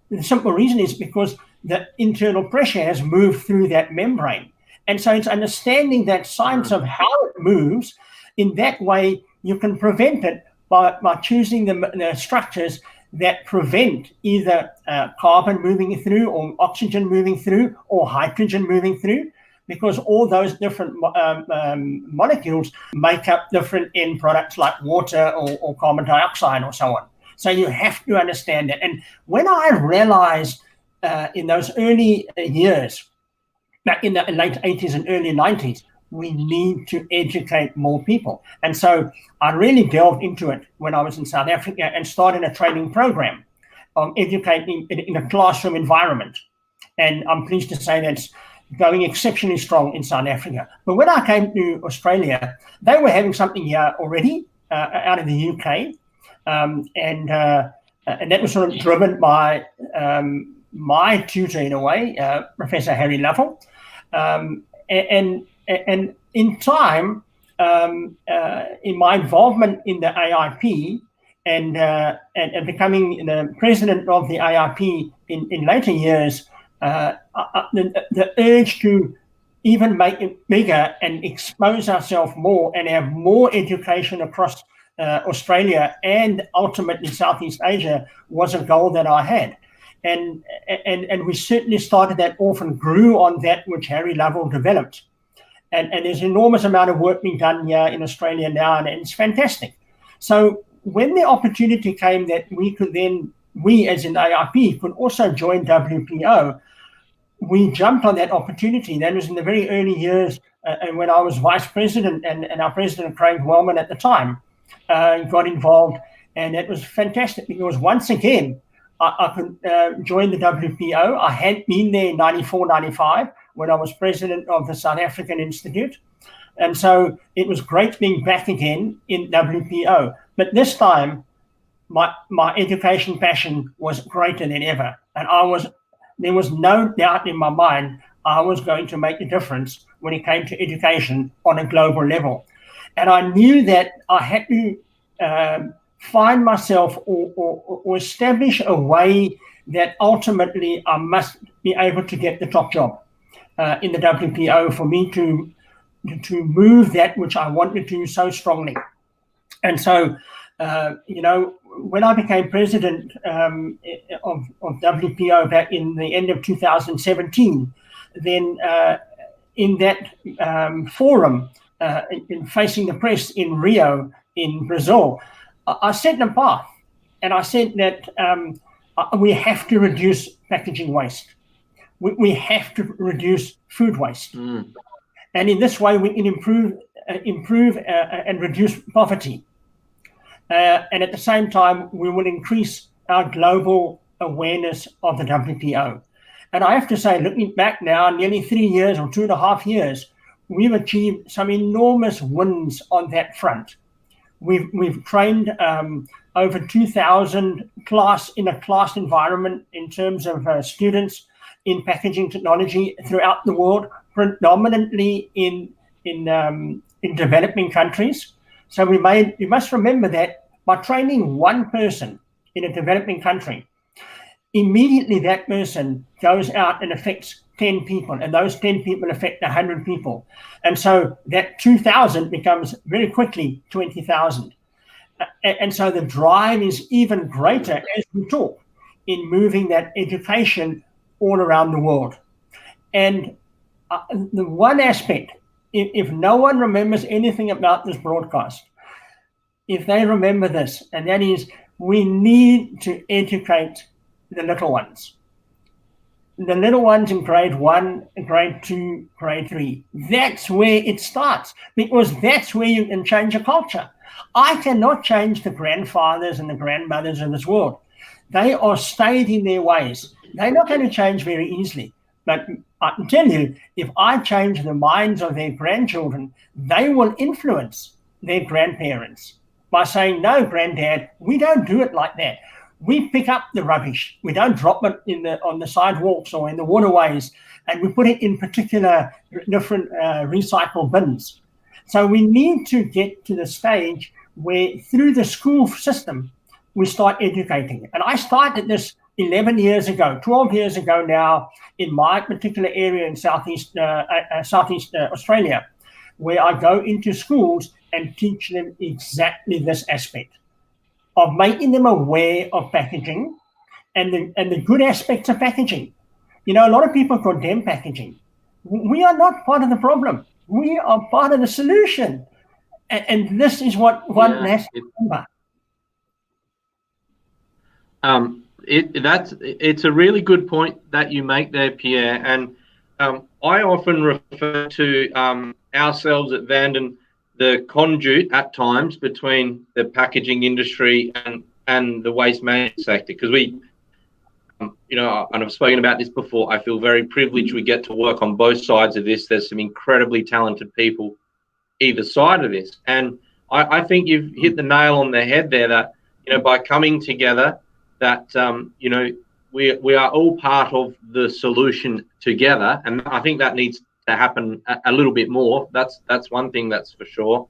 The simple reason is because the internal pressure has moved through that membrane. And so it's understanding that science of how it moves. In that way, you can prevent it by choosing the structures that prevent either carbon moving through or oxygen moving through or hydrogen moving through, because all those different molecules make up different end products like water or carbon dioxide or so on. So you have to understand that. And when I realized in those early years, back in the late 80s and early 90s, we need to educate more people. And so I really delved into it when I was in South Africa and started a training program of educating in a classroom environment. And I'm pleased to say that going exceptionally strong in South Africa. But when I came to Australia, they were having something here already out of the UK, and that was sort of driven by my tutor in a way, Professor Harry Lovell, and in time, in my involvement in the AIP and becoming the president of the AIP in later years, the urge to even make it bigger and expose ourselves more and have more education across Australia and ultimately Southeast Asia was a goal that I had. And we certainly started that off and grew on that which Harry Lovell developed. And there's an enormous amount of work being done here in Australia now, and it's fantastic. So when the opportunity came that we as in AIP could also join WPO, we jumped on that opportunity. That was in the very early years, and when I was vice president, and our president, Craig Wellman, at the time, got involved. And it was fantastic because once again, I could join the WPO. I had been there in 94, 95 when I was president of the South African Institute. And so it was great being back again in WPO. But this time, my education passion was greater than ever. And there was no doubt in my mind I was going to make a difference when it came to education on a global level. And I knew that I had to find myself or establish a way that ultimately I must be able to get the top job in the WPO for me to move that which I wanted to so strongly. And so, when I became president of WPO back in the end of 2017, then in that forum, in Facing the Press in Rio, in Brazil, I set the path, and I said that we have to reduce packaging waste. We have to reduce food waste. And in this way, we can improve and reduce poverty. And at the same time, we will increase our global awareness of the WPO. And I have to say, looking back now, nearly 3 years or 2.5 years, we've achieved some enormous wins on that front. We've trained over 2,000 in a class environment in terms of students in packaging technology throughout the world, predominantly in developing countries. So you must remember that by training one person in a developing country, immediately that person goes out and affects 10 people, and those 10 people affect 100 people. And so that 2,000 becomes very quickly 20,000. And so the drive is even greater as we talk in moving that education all around the world. And the one aspect, if no one remembers anything about this broadcast, if they remember this, and that is we need to educate the little ones. The little ones in grade 1, grade 2, grade 3. That's where it starts, because that's where you can change a culture. I cannot change the grandfathers and the grandmothers of this world. They are stayed in their ways. They're not going to change very easily. But I can tell you, if I change the minds of their grandchildren, they will influence their grandparents by saying, no, granddad, we don't do it like that. We pick up the rubbish. We don't drop it on the sidewalks or in the waterways, and we put it in particular different recycle bins. So we need to get to the stage where through the school system, we start educating. And I started this 11 years ago, 12 years ago now, in my particular area in Southeast Australia, where I go into schools and teach them exactly this aspect of making them aware of packaging and the good aspects of packaging. A lot of people condemn packaging. We are not part of the problem. We are part of the solution. And this is what one has to remember. It's a really good point that you make there, Pierre. And I often refer to ourselves at Vanden the conduit at times between the packaging industry and the waste management sector, because and I've spoken about this before, I feel very privileged we get to work on both sides of this. There's some incredibly talented people either side of this. And I think you've hit the nail on the head there that, by coming together, that, we are all part of the solution together. And I think that needs to happen a little bit more. That's one thing that's for sure.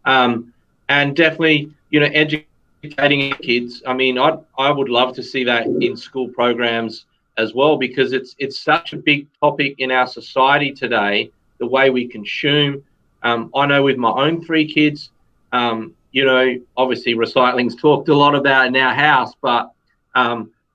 And definitely, educating kids. I mean, I would love to see that in school programs as well, because it's such a big topic in our society today, the way we consume. I know with my own 3 kids, obviously recycling's talked a lot about in our house, but,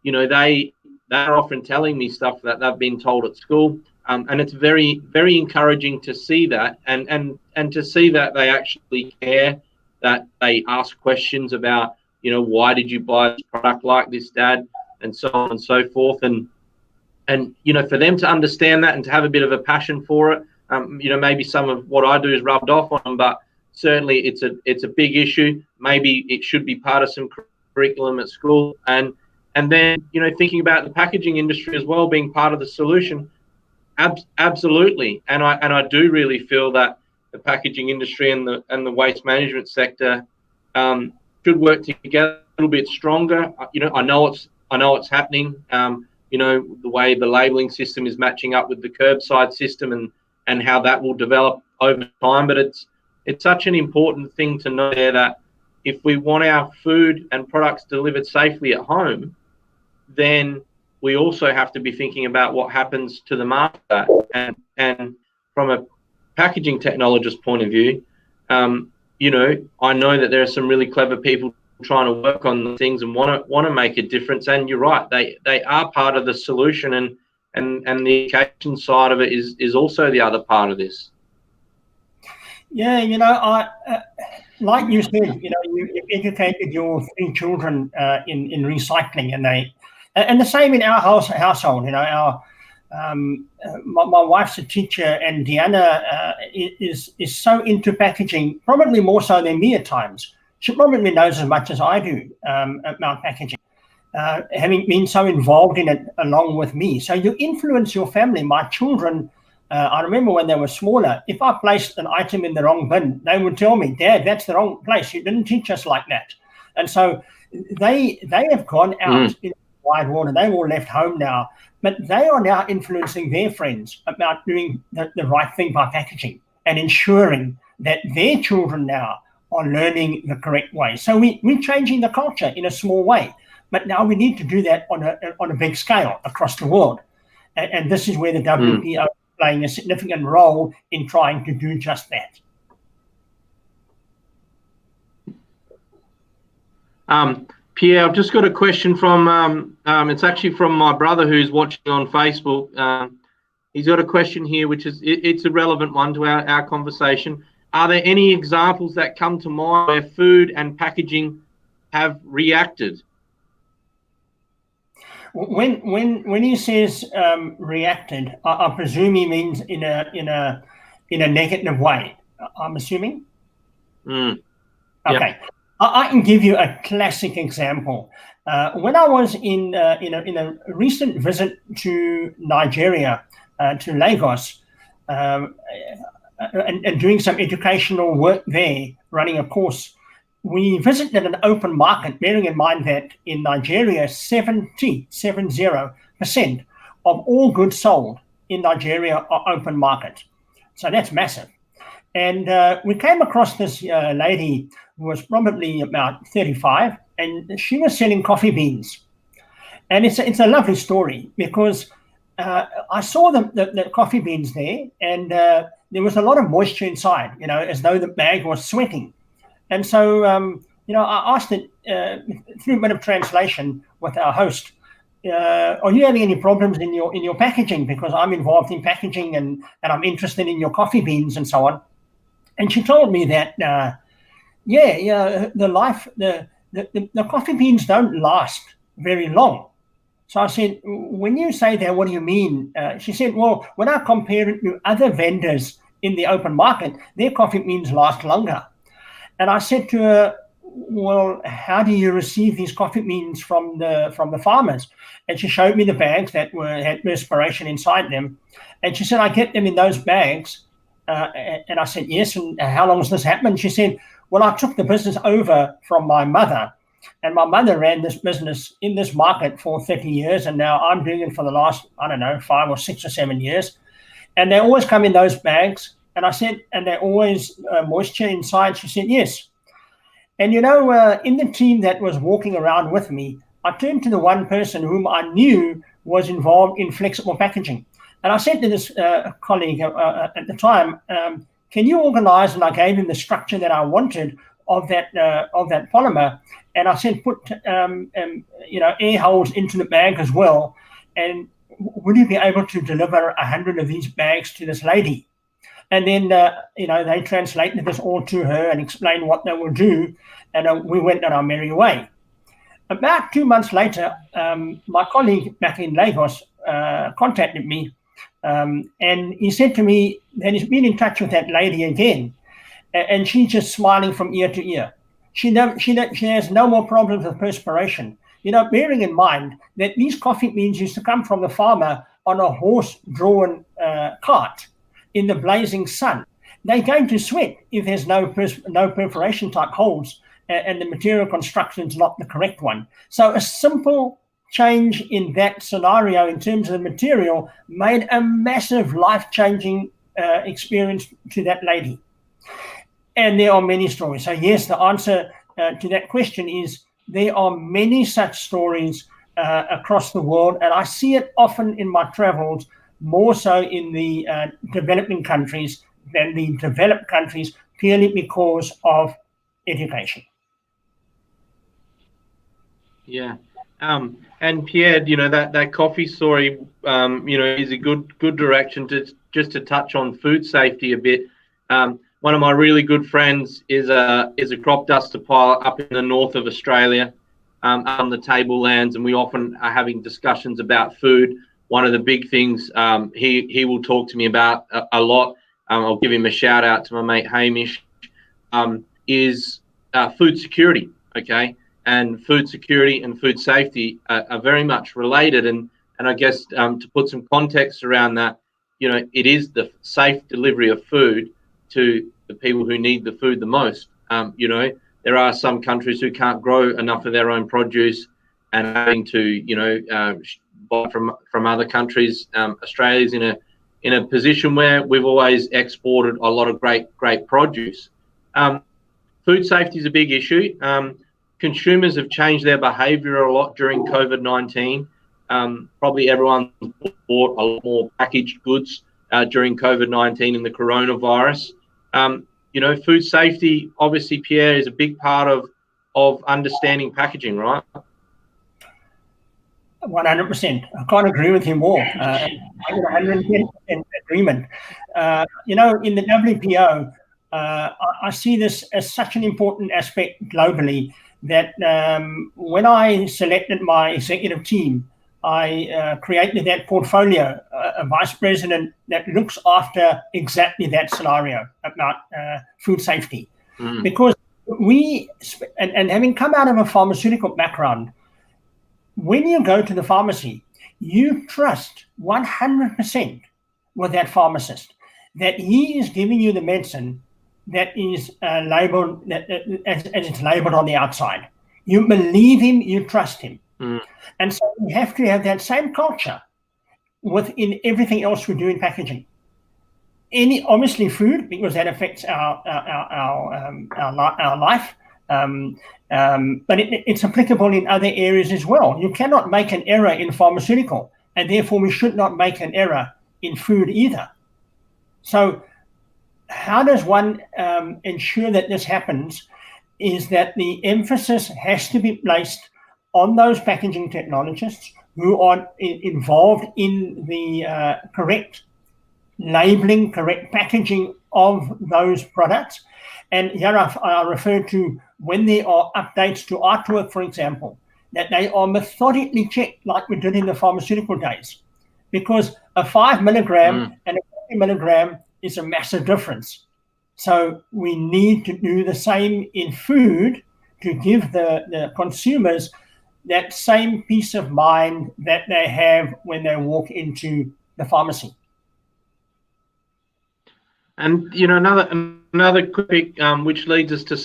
they're often telling me stuff that they've been told at school. And it's very, very encouraging to see that and to see that they actually care, that they ask questions about, why did you buy this product like this, Dad, and so on and so forth. And for them to understand that and to have a bit of a passion for it, maybe some of what I do is rubbed off on them, but certainly it's a big issue. Maybe it should be part of some curriculum at school. And then, thinking about the packaging industry as well, being part of the solution. Absolutely. And I do really feel that the packaging industry and the waste management sector should work together a little bit stronger. I know it's happening. The way the labeling system is matching up with the curbside system and how that will develop over time. But it's such an important thing to know there that if we want our food and products delivered safely at home, then we also have to be thinking about what happens to them after that. And from a packaging technologist point of view, I know that there are some really clever people trying to work on things and want to make a difference. And you're right, they are part of the solution, and the education side of it is also the other part of this. Yeah, I like you said, you've educated your 3 children in recycling, and the same in our household. My wife's a teacher, and Deanna is so into packaging, probably more so than me at times. She probably knows as much as I do about packaging, having been so involved in it along with me. So you influence your family. My children, I remember when they were smaller, if I placed an item in the wrong bin, they would tell me, "Dad, that's the wrong place. You didn't teach us like that." And so they have gone out in wide world, and they've all left home now, but they are now influencing their friends about doing the right thing by packaging and ensuring that their children now are learning the correct way. So we're changing the culture in a small way, but now we need to do that on a big scale across the world. And this is where the WPO is playing a significant role in trying to do just that. Pierre, I've just got a question from, it's actually from my brother who's watching on Facebook. He's got a question here, which it's a relevant one to our conversation. Are there any examples that come to mind where food and packaging have reacted? When he says reacted, I presume he means in a negative way. I'm assuming. Okay. Yep. I can give you a classic example. When I was in a recent visit to Nigeria, to Lagos, and doing some educational work there, running a course, we visited an open market, bearing in mind that in Nigeria, 70% of all goods sold in Nigeria are open market. So that's massive. And we came across this lady who was probably about 35, and she was selling coffee beans. And it's a lovely story because I saw the coffee beans there, and there was a lot of moisture inside, as though the bag was sweating. And so, I asked it through a bit of translation with our host, are you having any problems in your packaging? Because I'm involved in packaging and I'm interested in your coffee beans and so on. And she told me that, the coffee beans don't last very long. So I said, when you say that, what do you mean? She said, well, when I compare it to other vendors in the open market, their coffee beans last longer. And I said to her, well, how do you receive these coffee beans from the farmers? And she showed me the bags that had perspiration inside them. And she said, I get them in those bags. And I said, yes. And how long has this happened? She said, well, I took the business over from my mother. And my mother ran this business in this market for 30 years. And now I'm doing it for the last, 5 or 6 or 7 years. And they always come in those bags. And I said, and they're always moisture inside. She said, yes. And, in the team that was walking around with me, I turned to the one person whom I knew was involved in flexible packaging. And I said to this colleague at the time, can you organize? And I gave him the structure that I wanted of that polymer. And I said, put, air holes into the bag as well. And would you be able to deliver 100 of these bags to this lady? And then, they translated this all to her and explained what they will do. And we went on our merry way. About 2 months later, my colleague back in Lagos contacted me. And he said to me that he's been in touch with that lady again. And she's just smiling from ear to ear. She has no more problems with perspiration. Bearing in mind that these coffee beans used to come from the farmer on a horse-drawn cart in the blazing sun. They're going to sweat if there's no perforation type holes and the material construction is not the correct one. So a simple change in that scenario in terms of the material made a massive life-changing experience to that lady. And there are many stories. So yes, the answer to that question is there are many such stories across the world, and I see it often in my travels, more so in the developing countries than the developed countries, purely because of education. Yeah. And Pierre, that coffee story, is a good direction to touch on food safety a bit. One of my really good friends is a crop duster pile up in the north of Australia, on the tablelands, and we often are having discussions about food. One of the big things he will talk to me about a lot, I'll give him a shout out to my mate Hamish, is food security, okay? And food security and food safety are very much related. And I guess to put some context around that, it is the safe delivery of food to the people who need the food the most. There are some countries who can't grow enough of their own produce and having to, buy from other countries. Australia's in a position where we've always exported a lot of great produce. Food safety is a big issue. Consumers have changed their behaviour a lot during COVID-19. Probably everyone bought a lot more packaged goods during COVID-19 and the coronavirus. Food safety, obviously, Pierre, is a big part of understanding packaging, right? 100%. I can't agree with him more. 110% agreement. In the WPO, I see this as such an important aspect globally that when I selected my executive team, I created that portfolio, a vice president that looks after exactly that scenario about food safety. Because and having come out of a pharmaceutical background, when you go to the pharmacy, you trust 100% with that pharmacist that he is giving you the medicine that is labeled as it's labeled on the outside. You believe him, you trust him. And so we have to have that same culture within everything else we do in packaging. Obviously food, because that affects our life. But it's applicable in other areas as well. You cannot make an error in pharmaceutical, and therefore we should not make an error in food either. So how does one ensure that this happens is that the emphasis has to be placed on those packaging technologists who are involved in the correct labeling, correct packaging of those products. And here I refer to when there are updates to artwork, for example, that they are methodically checked like we did in the pharmaceutical days. Because a 5 milligram and a 50 milligram is a massive difference. So we need to do the same in food to give the consumers that same peace of mind that they have when they walk into the pharmacy. And another quick, which leads us to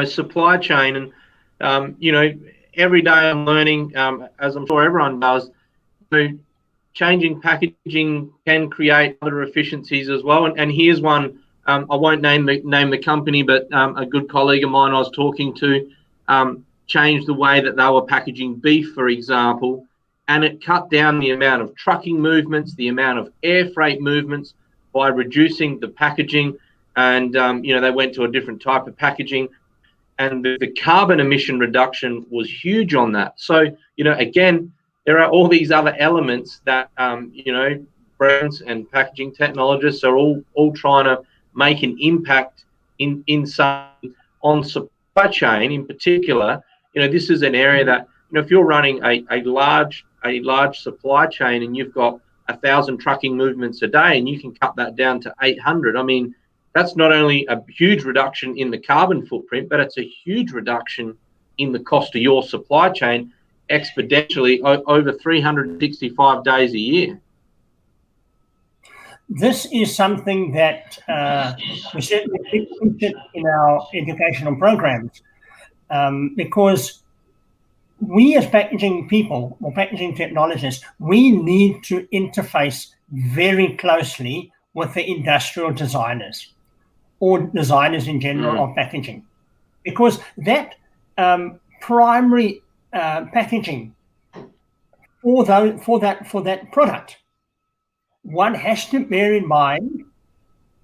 supply chain, and every day I'm learning, as I'm sure everyone does. Changing packaging can create other efficiencies as well. And here's one. I won't name the company, but a good colleague of mine I was talking to changed the way that they were packaging beef, for example, and it cut down the amount of trucking movements, the amount of air freight movements by reducing the packaging. And they went to a different type of packaging, and the carbon emission reduction was huge on that. So again, there are all these other elements that brands and packaging technologists are all trying to make an impact in some on supply chain in particular. This is an area that if you're running a large supply chain and you've got 1,000 trucking movements a day and you can cut that down to 800, I mean, that's not only a huge reduction in the carbon footprint, but it's a huge reduction in the cost of your supply chain exponentially over 365 days a year. This is something that we certainly feature in our educational programs, because we as packaging people or packaging technologists, we need to interface very closely with the industrial designers or designers in general of packaging, because that primary packaging for that product, one has to bear in mind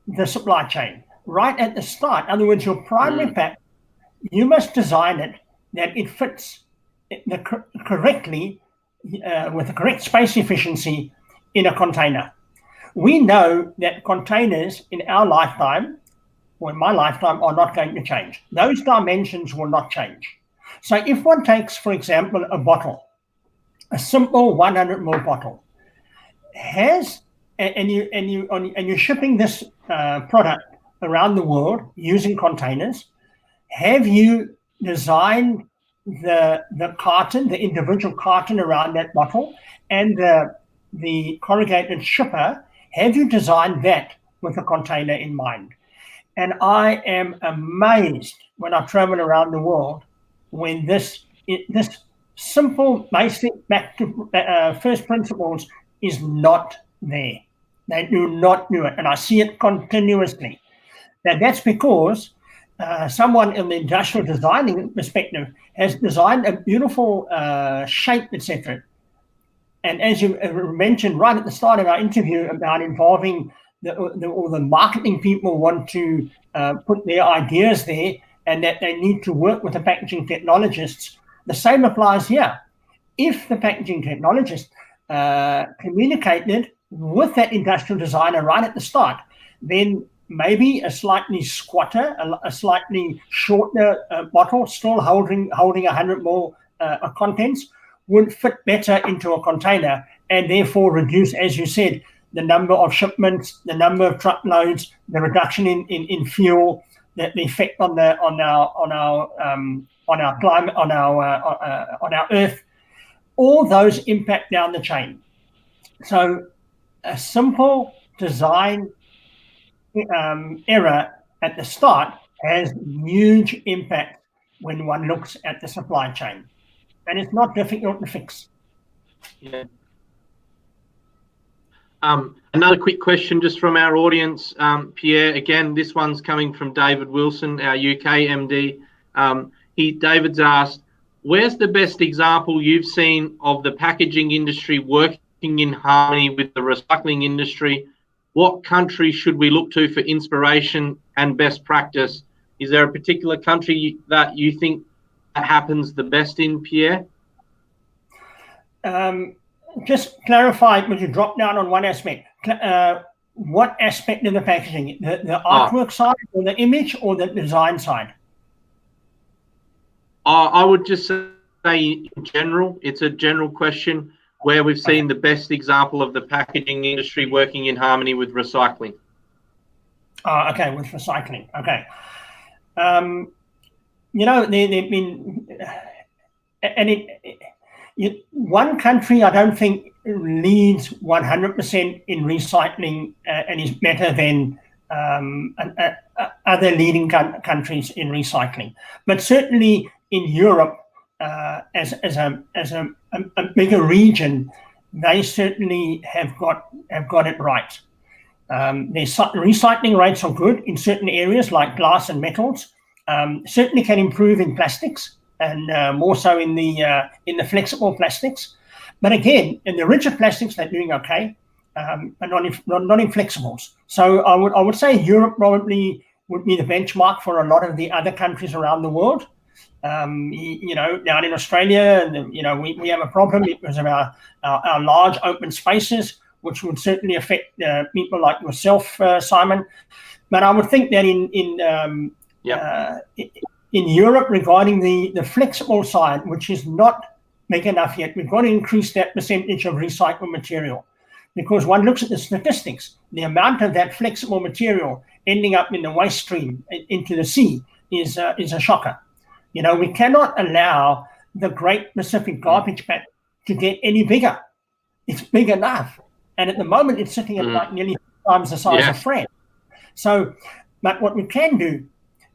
the supply chain right at the start. In other words, your primary pack, you must design it that it fits correctly with the correct space efficiency in a container. We know that containers in our lifetime, or in my lifetime, are not going to change. Those dimensions will not change. So if one takes, for example, a bottle, a simple 100 ml bottle, and you're shipping this product around the world using containers, have you designed the carton, the individual carton around that bottle, and the corrugated shipper? Have you designed that with a container in mind? And I am amazed when I travel around the world when this simple, basic, back to first principles is not there. They do not do it, and I see it continuously. Now that's because someone in the industrial designing perspective has designed a beautiful shape, etc. And as you mentioned right at the start of our interview about involving all the marketing people want to put their ideas there, and that they need to work with the packaging technologists, the same applies here. If the packaging technologist communicated with that industrial designer right at the start, then maybe a slightly squatter, a slightly shorter bottle, still holding 100 more contents, would fit better into a container and therefore reduce, as you said, the number of shipments, the number of truckloads, the reduction in fuel, the effect on our climate, on our earth. All those impact down the chain. So a simple design error at the start has huge impact when one looks at the supply chain, and it's not difficult to fix. Yeah. Another quick question just from our audience, Pierre. Again, this one's coming from David Wilson, our UK MD. David's asked, where's the best example you've seen of the packaging industry working in harmony with the recycling industry? What country should we look to for inspiration and best practice? Is there a particular country that you think that happens the best in, Pierre? Just clarify, would you drop down on one aspect? What aspect of the packaging? The artwork side, or the image, or the design side? I would just say in general, it's a general question where we've seen the best example of the packaging industry working in harmony with recycling. Okay, with recycling. Okay. they've been, and one country I don't think leads 100% in recycling and is better than other leading countries in recycling, but certainly in Europe, as a bigger region, they certainly have got it right. Their recycling rates are good in certain areas like glass and metals. Certainly can improve in plastics, and more so in the flexible plastics. But again, in the rigid plastics, they're doing okay, but not in flexibles. So I would say Europe probably would be the benchmark for a lot of the other countries around the world. Down in Australia, we have a problem because of our large open spaces, which would certainly affect people like yourself, Simon. But I would think that in Europe, regarding the flexible side, which is not big enough yet, we've got to increase that percentage of recycled material, because one looks at the statistics, the amount of that flexible material ending up in the waste stream into the sea is a shocker. We cannot allow the Great Pacific Garbage Patch to get any bigger. It's big enough. And at the moment, it's sitting at like nearly 3 times the size of France. So, but what we can do,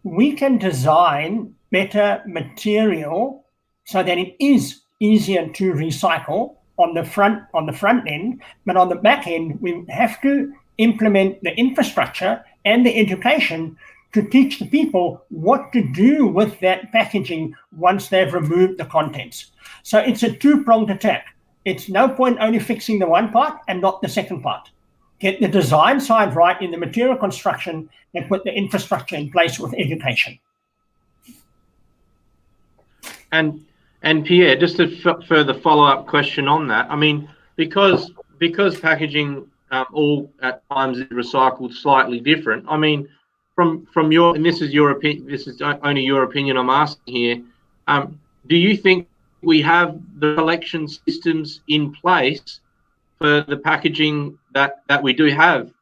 we can design better material so that it is easier to recycle on the front end, but on the back end, we have to implement the infrastructure and the education to teach the people what to do with that packaging once they've removed the contents. So it's a two-pronged attack. It's no point only fixing the one part and not the second part. Get the design side right in the material construction and put the infrastructure in place with education. And Pierre, just a further follow-up question on that. I mean, because packaging all at times is recycled slightly different. I mean, from your, and this is your opinion, this is only your opinion I'm asking here. Do you think we have the collection systems in place for the packaging that we do have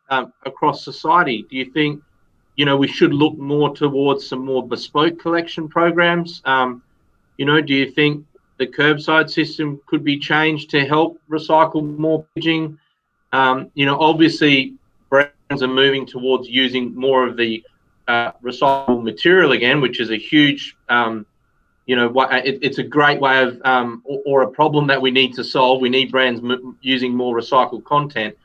across society? Do you think, we should look more towards some more bespoke collection programs? Do you think the curbside system could be changed to help recycle more packaging? Obviously brands are moving towards using more of the recyclable material again, which is a huge, it's a great way of, or a problem that we need to solve. We need brands using more recycled content.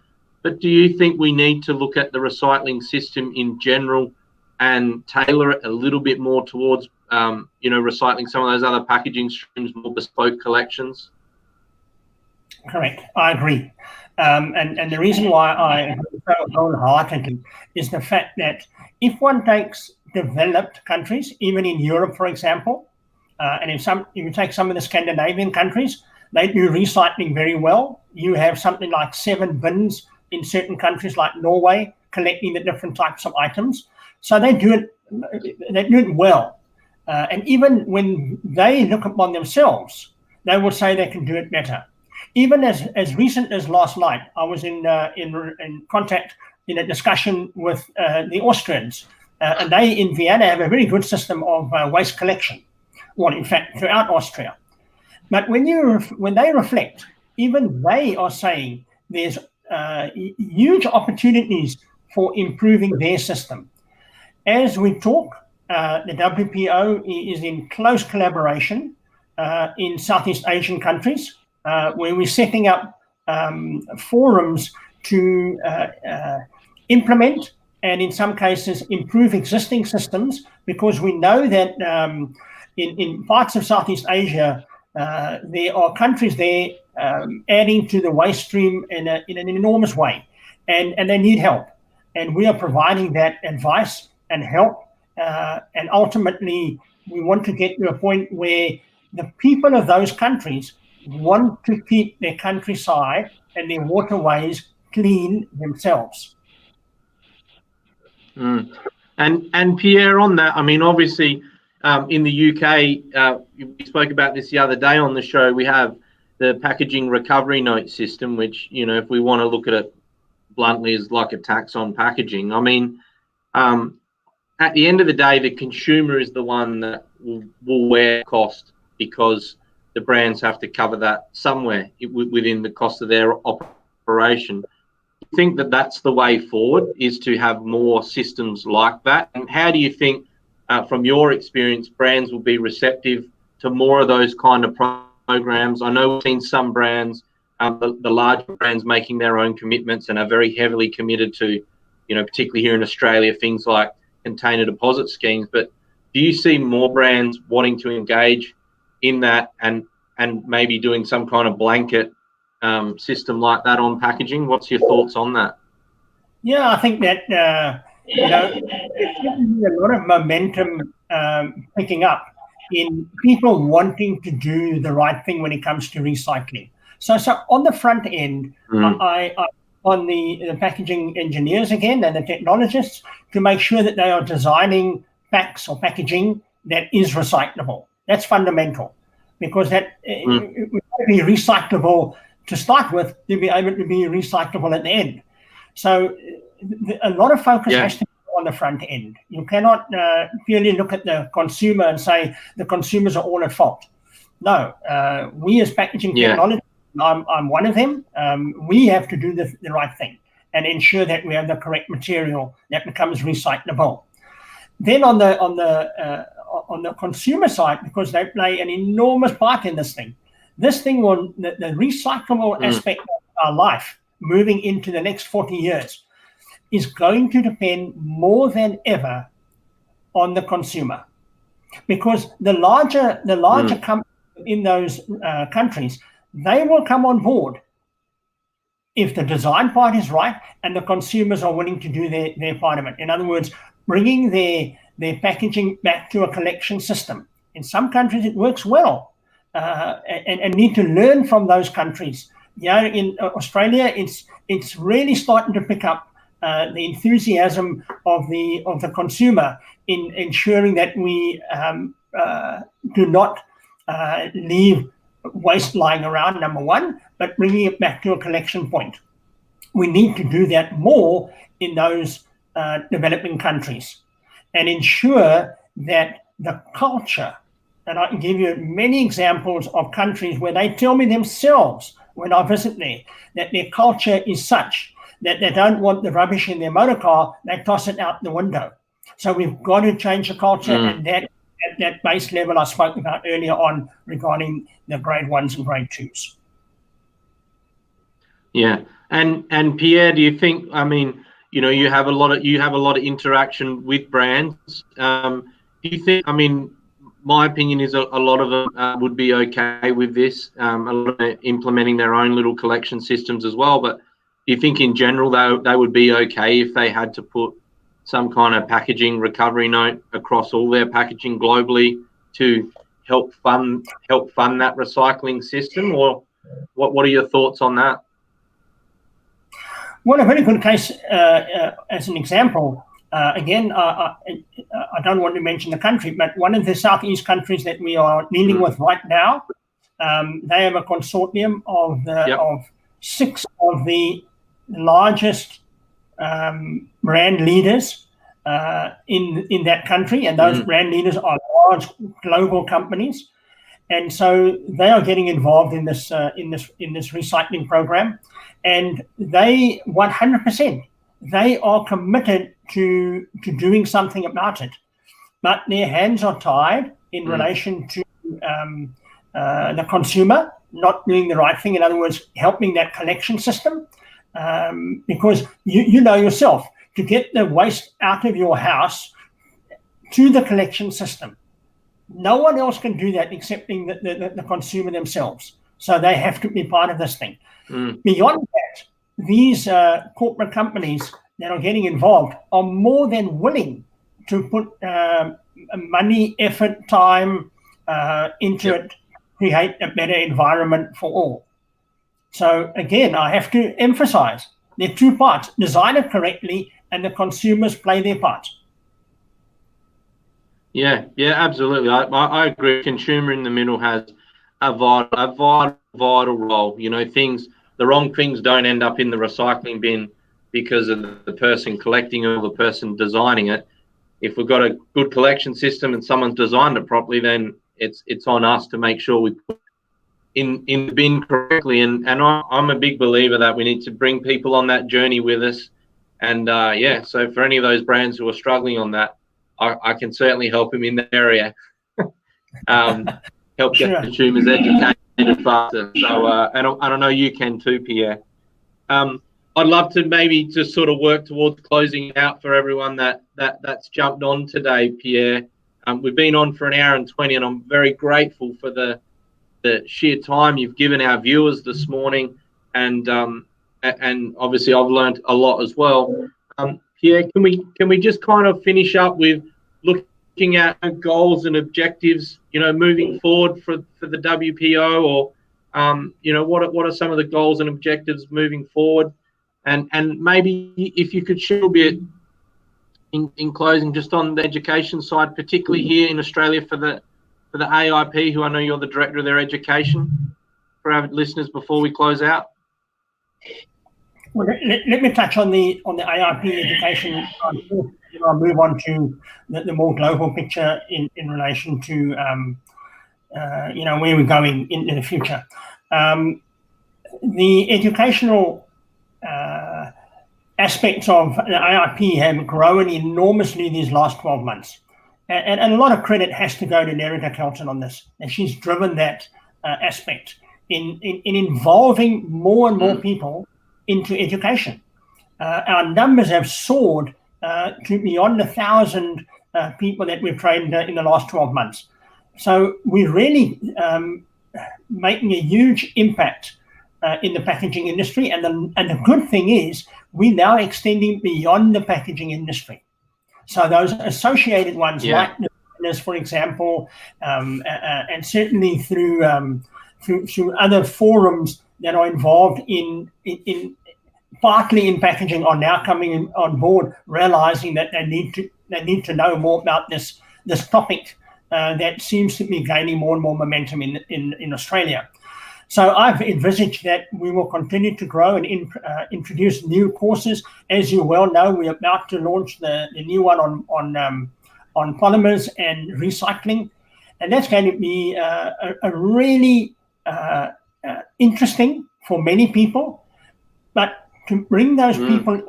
But do you think we need to look at the recycling system in general and tailor it a little bit more towards, recycling some of those other packaging streams, more bespoke collections? Correct. I agree. And the reason why I agree so wholeheartedly is the fact that if one takes developed countries, even in Europe, for example, and if you take some of the Scandinavian countries, they do recycling very well. You have something like 7 bins in certain countries like Norway collecting the different types of items. So they do it well. And even when they look upon themselves, they will say they can do it better. Even as recent as last night, I was in contact, in a discussion with the Austrians, and they in Vienna have a very good system of waste collection. Well, in fact, throughout Austria. But when they reflect, even they are saying there's huge opportunities for improving their system. As we talk, the WPO is in close collaboration in Southeast Asian countries, where we're setting up forums to implement and in some cases improve existing systems, because we know that in parts of Southeast Asia, there are countries there adding to the waste stream in an enormous way, and they need help. And we are providing that advice and help. And ultimately, we want to get to a point where the people of those countries want to keep their countryside and their waterways clean themselves. And Pierre, on that, I mean, obviously, in the UK, we spoke about this the other day on the show. We have the packaging recovery note system, which, if we want to look at it bluntly, is like a tax on packaging. I mean, at the end of the day, the consumer is the one that will wear cost, because the brands have to cover that somewhere within the cost of their operation. I think that that's the way forward, is to have more systems like that. And how do you think, from your experience, brands will be receptive to more of those kind of programs? I know we've seen some brands, the larger brands, making their own commitments and are very heavily committed to, particularly here in Australia, things like container deposit schemes. But do you see more brands wanting to engage in that and maybe doing some kind of blanket system like that on packaging? What's your thoughts on that? Yeah, I think that there's a lot of momentum picking up in people wanting to do the right thing when it comes to recycling. So on the front end, I on the packaging engineers again and the technologists to make sure that they are designing packs or packaging that is recyclable. That's fundamental, because that it will be recyclable to start with, to be able to be recyclable at the end. So a lot of focus has to be on the front end. You cannot purely look at the consumer and say the consumers are all at fault. No, we as packaging technology, I'm one of them. We have to do the right thing and ensure that we have the correct material that becomes recyclable. Then on the consumer side, because they play an enormous part in this thing, the recyclable aspect of our life moving into the next 40 years is going to depend more than ever on the consumer, because the larger companies in those countries, they will come on board if the design part is right and the consumers are willing to do their part of it. In other words, bringing their packaging back to a collection system. In some countries it works well, and need to learn from those countries. In Australia, it's really starting to pick up the enthusiasm of the consumer in ensuring that we do not leave waste lying around, number one, but bringing it back to a collection point. We need to do that more in those developing countries and ensure that the culture, and I can give you many examples of countries where they tell me themselves when I visit there, that their culture is such that they don't want the rubbish in their motor car, they toss it out the window. So we've got to change the culture, and that at that base level I spoke about earlier on regarding the grade 1s and grade 2s. Yeah, and Pierre, do you think? I mean, you have a lot of interaction with brands. Do you think? I mean, my opinion is a lot of them would be okay with this. A lot of them implementing their own little collection systems as well. But do you think in general they would be okay if they had to put some kind of packaging recovery note across all their packaging globally to help fund that recycling system? Or what are your thoughts on that? Well, a very good case as an example. Again, I don't want to mention the country, but one of the Southeast countries that we are dealing with right now, they have a consortium of 6 of the largest brand leaders in that country, and those brand leaders are large global companies, and so they are getting involved in this recycling program, and they 100%. They are committed to doing something about it, but their hands are tied in relation to the consumer not doing the right thing. In other words, helping that collection system, because you know yourself, to get the waste out of your house to the collection system, no one else can do that except the consumer themselves. So they have to be part of this thing. Beyond that, these corporate companies that are getting involved are more than willing to put money, effort, time into it, create a better environment for all. So again, I have to emphasize there are 2 parts: design it correctly, and the consumers play their part. Yeah, absolutely. I agree. Consumer in the middle has a vital role. The wrong things don't end up in the recycling bin because of the person collecting or the person designing it. if we've got a good collection system and someone's designed it properly, then it's on us to make sure we put in the bin correctly. And I'm a big believer that we need to bring people on that journey with us. And yeah, so for any of those brands who are struggling on that, I can certainly help them in that area. Help get consumers educated faster. So and I know you can too, Pierre. I'd love to maybe just sort of work towards closing out for everyone that's jumped on today, Pierre. We've been on for an hour and 20, and I'm very grateful for the sheer time you've given our viewers this morning, and obviously I've learned a lot as well. Pierre, can we just kind of finish up with looking at goals and objectives, moving forward for the WPO, or what are some of the goals and objectives moving forward, and maybe if you could share a bit in closing just on the education side, particularly here in Australia for the AIP, who I know you're the director of their education, for our listeners before we close out. Well, let me touch on the AIP education. I'll move on to the more global picture in relation to where we're going in the future. The educational aspects of the AIP have grown enormously these last 12 months. And a lot of credit has to go to Nerida Kelton on this. And she's driven that aspect in involving more and more people into education. Our numbers have soared to beyond 1,000 people that we've trained in the last 12 months. So we're really making a huge impact in the packaging industry. And the good thing is we're now extending beyond the packaging industry. So those associated ones, like designers, for example, and certainly through other forums that are involved in partly in packaging, are now coming on board, realizing that they need to know more about this topic that seems to be gaining more and more momentum in Australia. So I've envisaged that we will continue to grow and introduce new courses. As you well know, we're about to launch the new one on polymers and recycling, and that's going to be a really interesting for many people. But to bring those people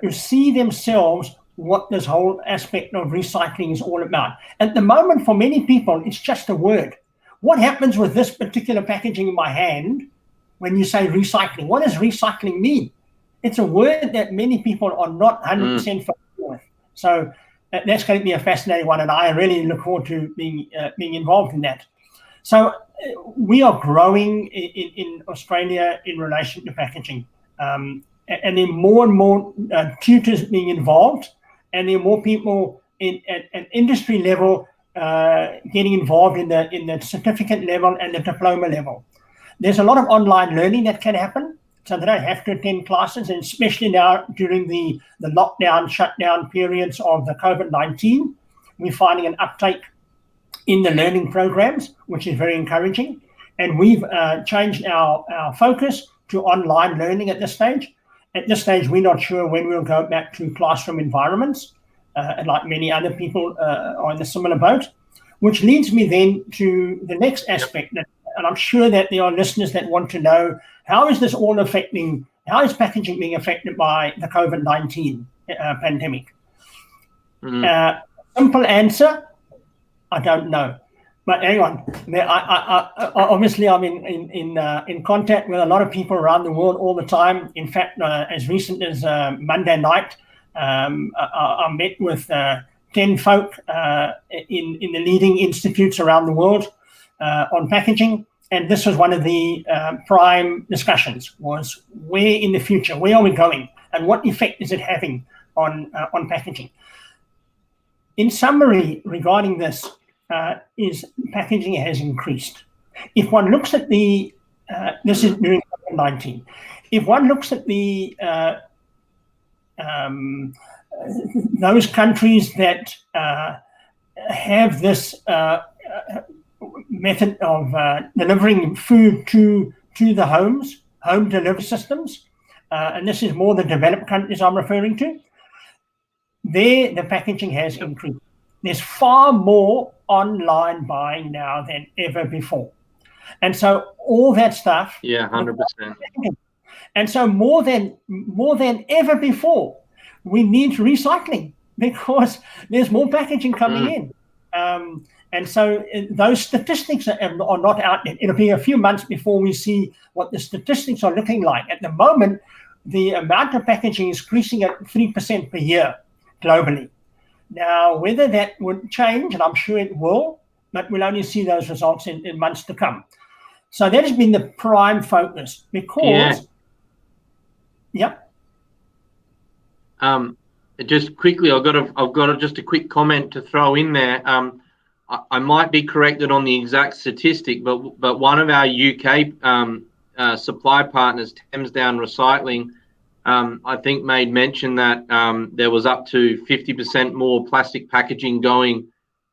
to see themselves what this whole aspect of recycling is all about. At the moment, for many people, it's just a word. What happens with this particular packaging in my hand when you say recycling? What does recycling mean? It's a word that many people are not 100% familiar with. So that's going to be a fascinating one, and I really look forward to being involved in that. So we are growing in Australia in relation to packaging, and there are more and more tutors being involved, and there are more people at industry level getting involved in the certificate level and the diploma level. There's a lot of online learning that can happen, so they don't have to attend classes, and especially now during the lockdown, shutdown periods of the COVID-19, we're finding an uptake in the learning programs, which is very encouraging. And we've changed our focus to online learning at this stage. At this stage, we're not sure when we'll go back to classroom environments. And like many other people are in a similar boat, which leads me then to the next aspect. And I'm sure that there are listeners that want to know, how is this all affecting, how is packaging being affected by the COVID-19 pandemic? Simple answer, I don't know. But hang on, I obviously I'm in contact with a lot of people around the world all the time. In fact, as recent as Monday night, I met with 10 folk in the leading institutes around the world on packaging, and this was one of the prime discussions, was where in the future, where are we going, and what effect is it having on packaging? In summary, regarding this, is packaging has increased. If one looks at the, this is during COVID-19, if one looks at the those countries that have this method of delivering food to the homes, home delivery systems, and this is more the developed countries I'm referring to, there the packaging has increased. There's far more online buying now than ever before. And so all that stuff. Yeah, 100%. And so more than ever before, we need recycling because there's more packaging coming in. And so those statistics are not out yet. It'll be a few months before we see what the statistics are looking like. At the moment, the amount of packaging is increasing at 3% per year globally. Now, whether that would change, and I'm sure it will, but we'll only see those results in months to come. So that has been the prime focus because, Just quickly, I've got just a quick comment to throw in there. I might be corrected on the exact statistic, but one of our UK supply partners, Thamesdown Recycling, I think made mention that there was up to 50% more plastic packaging going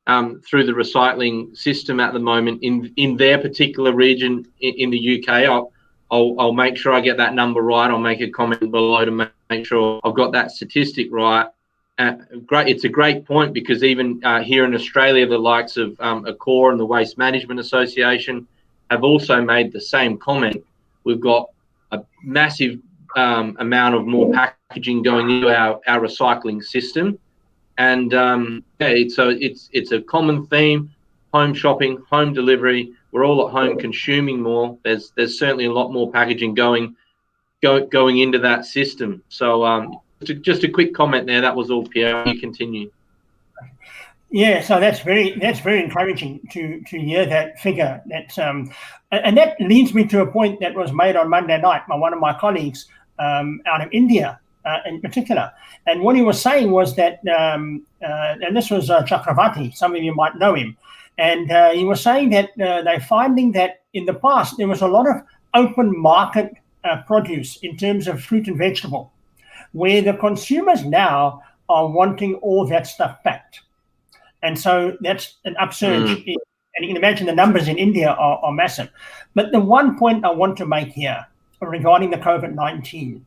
through the recycling system at the moment in their particular region in the UK. I'll make sure I get that number right. I'll make a comment below to make sure I've got that statistic right. Great, it's a great point because even here in Australia, the likes of Accor and the Waste Management Association have also made the same comment. We've got a massive amount of more packaging going into our recycling system, and it's a common theme: home shopping, home delivery. We're all at home consuming more. There's certainly a lot more packaging going into that system. So just a quick comment there. That was all, Pierre. You continue. Yeah, so that's very encouraging to hear that figure. And that leads me to a point that was made on Monday night by one of my colleagues out of India in particular. And what he was saying was that, and this was Chakravarti, some of you might know him, and he was saying that they're finding that in the past there was a lot of open market produce in terms of fruit and vegetable, where the consumers now are wanting all that stuff packed. And so that's an upsurge. And you can imagine the numbers in India are massive. But the one point I want to make here regarding the COVID-19,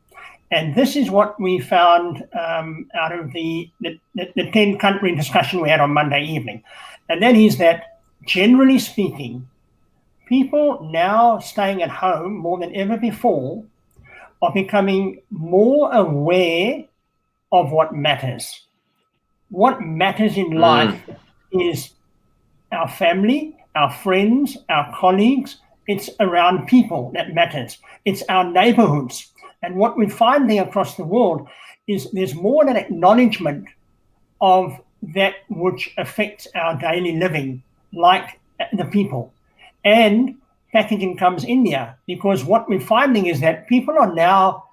and this is what we found out of the 10-country discussion we had on Monday evening, and that is that, generally speaking, people now staying at home more than ever before are becoming more aware of what matters. What matters in life is our family, our friends, our colleagues. It's around people that matters. It's our neighborhoods. And what we're finding across the world is there's more an acknowledgement of that which affects our daily living, like the people. And packaging comes in here because what we're finding is that people are now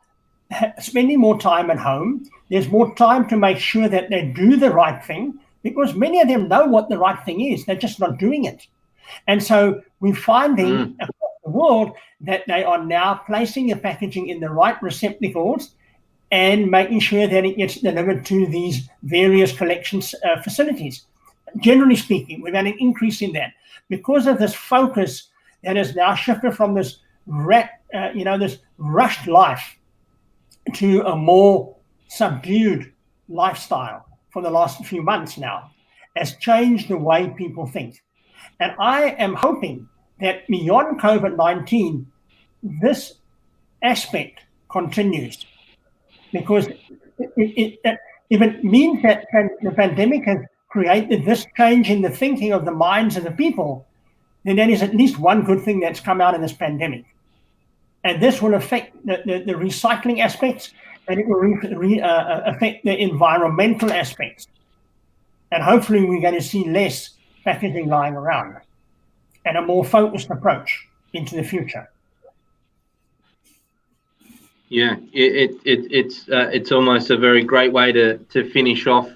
spending more time at home. There's more time to make sure that they do the right thing because many of them know what the right thing is. They're just not doing it. And so we're finding across the world that they are now placing the packaging in the right receptacles and making sure that it gets delivered to these various collections facilities. Generally speaking, we've had an increase in that because of this focus that has now shifted from this this rushed life to a more subdued lifestyle for the last few months now, has changed the way people think. And I am hoping that beyond COVID-19, this aspect continues because if it means that the pandemic has created this change in the thinking of the minds of the people, then that is at least one good thing that's come out of this pandemic. And this will affect the recycling aspects, and it will affect the environmental aspects. And hopefully we're going to see less packaging lying around and a more focused approach into the future. Yeah, it's almost a very great way to finish off,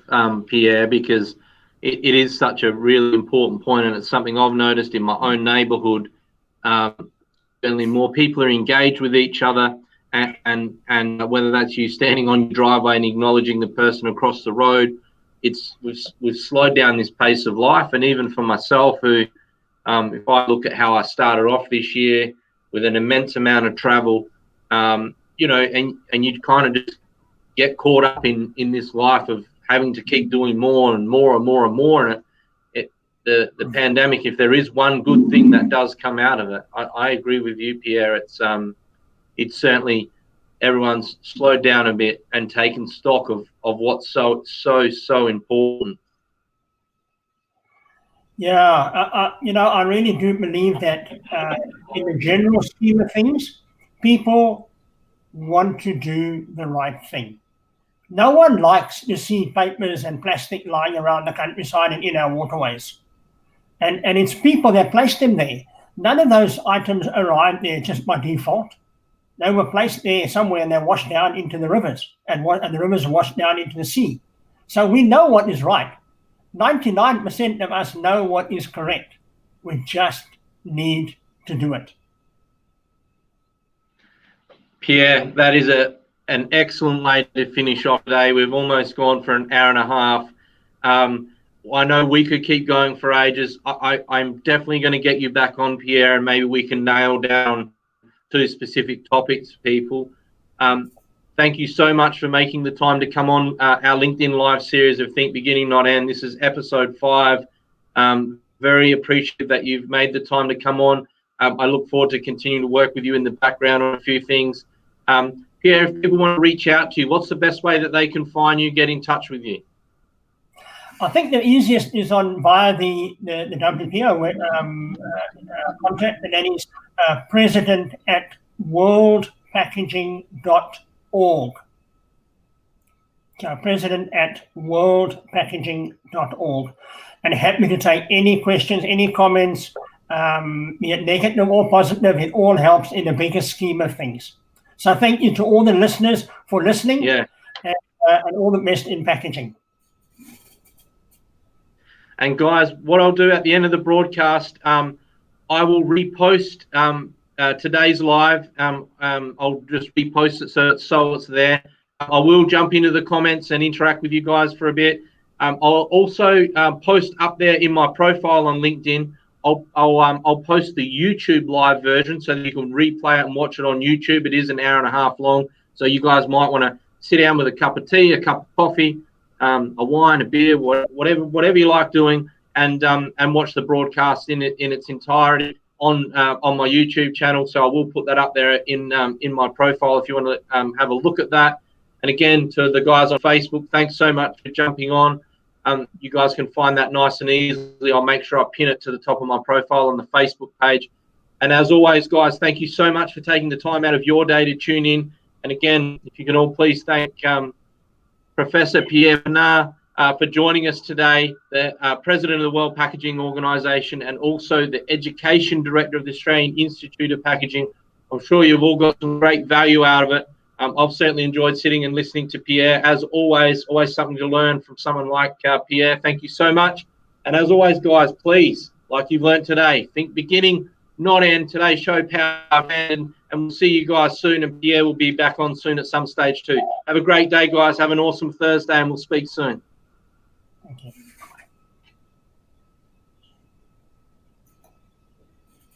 Pierre, because it is such a really important point, and it's something I've noticed in my own neighbourhood. Certainly more people are engaged with each other, and whether that's you standing on your driveway and acknowledging the person across the road, we've slowed down this pace of life. And even for myself, who if I look at how I started off this year with an immense amount of travel, and you kind of just get caught up in this life of having to keep doing more and more and more and more. And the pandemic, if there is one good thing that does come out of it, I agree with you, Pierre. It's certainly everyone's slowed down a bit and taken stock of what's so important. Yeah, I really do believe that in the general scheme of things, people want to do the right thing. No one likes to see papers and plastic lying around the countryside and in our waterways. And it's people that placed them there. None of those items arrived there just by default. They were placed there somewhere and they're washed down into the rivers, and the rivers are washed down into the sea. So we know what is right. 99% of us know what is correct. We just need to do it. Pierre, that is an excellent way to finish off today. We've almost gone for an hour and a half. I know we could keep going for ages. I'm definitely going to get you back on, Pierre, and maybe we can nail down 2 specific topics, people. Thank you so much for making the time to come on our LinkedIn Live series of Think Beginning Not End. This is episode 5. Very appreciative that you've made the time to come on. I look forward to continuing to work with you in the background on a few things. Pierre, if people want to reach out to you, what's the best way that they can find you, get in touch with you? I think the easiest is via the WPO contact, and that is president@worldpackaging.org. So president@worldpackaging.org. And happy to take any questions, any comments, be it negative or positive. It all helps in the bigger scheme of things. So thank you to all the listeners for listening, and all the best in packaging. And guys, what I'll do at the end of the broadcast, I will repost today's live. I'll just repost it so it's there. I will jump into the comments and interact with you guys for a bit. I'll also post up there in my profile on LinkedIn. I'll post the YouTube live version so that you can replay it and watch it on YouTube. It is an hour and a half long, so you guys might want to sit down with a cup of tea, a cup of coffee, a wine, a beer, whatever you like doing, and watch the broadcast in its entirety on my YouTube channel. So I will put that up there in my profile if you want to have a look at that. And again, to the guys on Facebook, thanks so much for jumping on. You guys can find that nice and easily. I'll make sure I pin it to the top of my profile on the Facebook page. And as always, guys, thank you so much for taking the time out of your day to tune in. And again, if you can all please thank Professor Pierre Pienaar for joining us today, the President of the World Packaging Organisation and also the Education Director of the Australian Institute of Packaging. I'm sure you've all got some great value out of it. I've certainly enjoyed sitting and listening to Pierre. As always something to learn from someone like Pierre. Thank you so much. And as always, guys, please, like you've learned today, think beginning, not end. Today's show, Power of End, and we'll see you guys soon. And Pierre will be back on soon at some stage too. Have a great day, guys. Have an awesome Thursday, and we'll speak soon. Okay.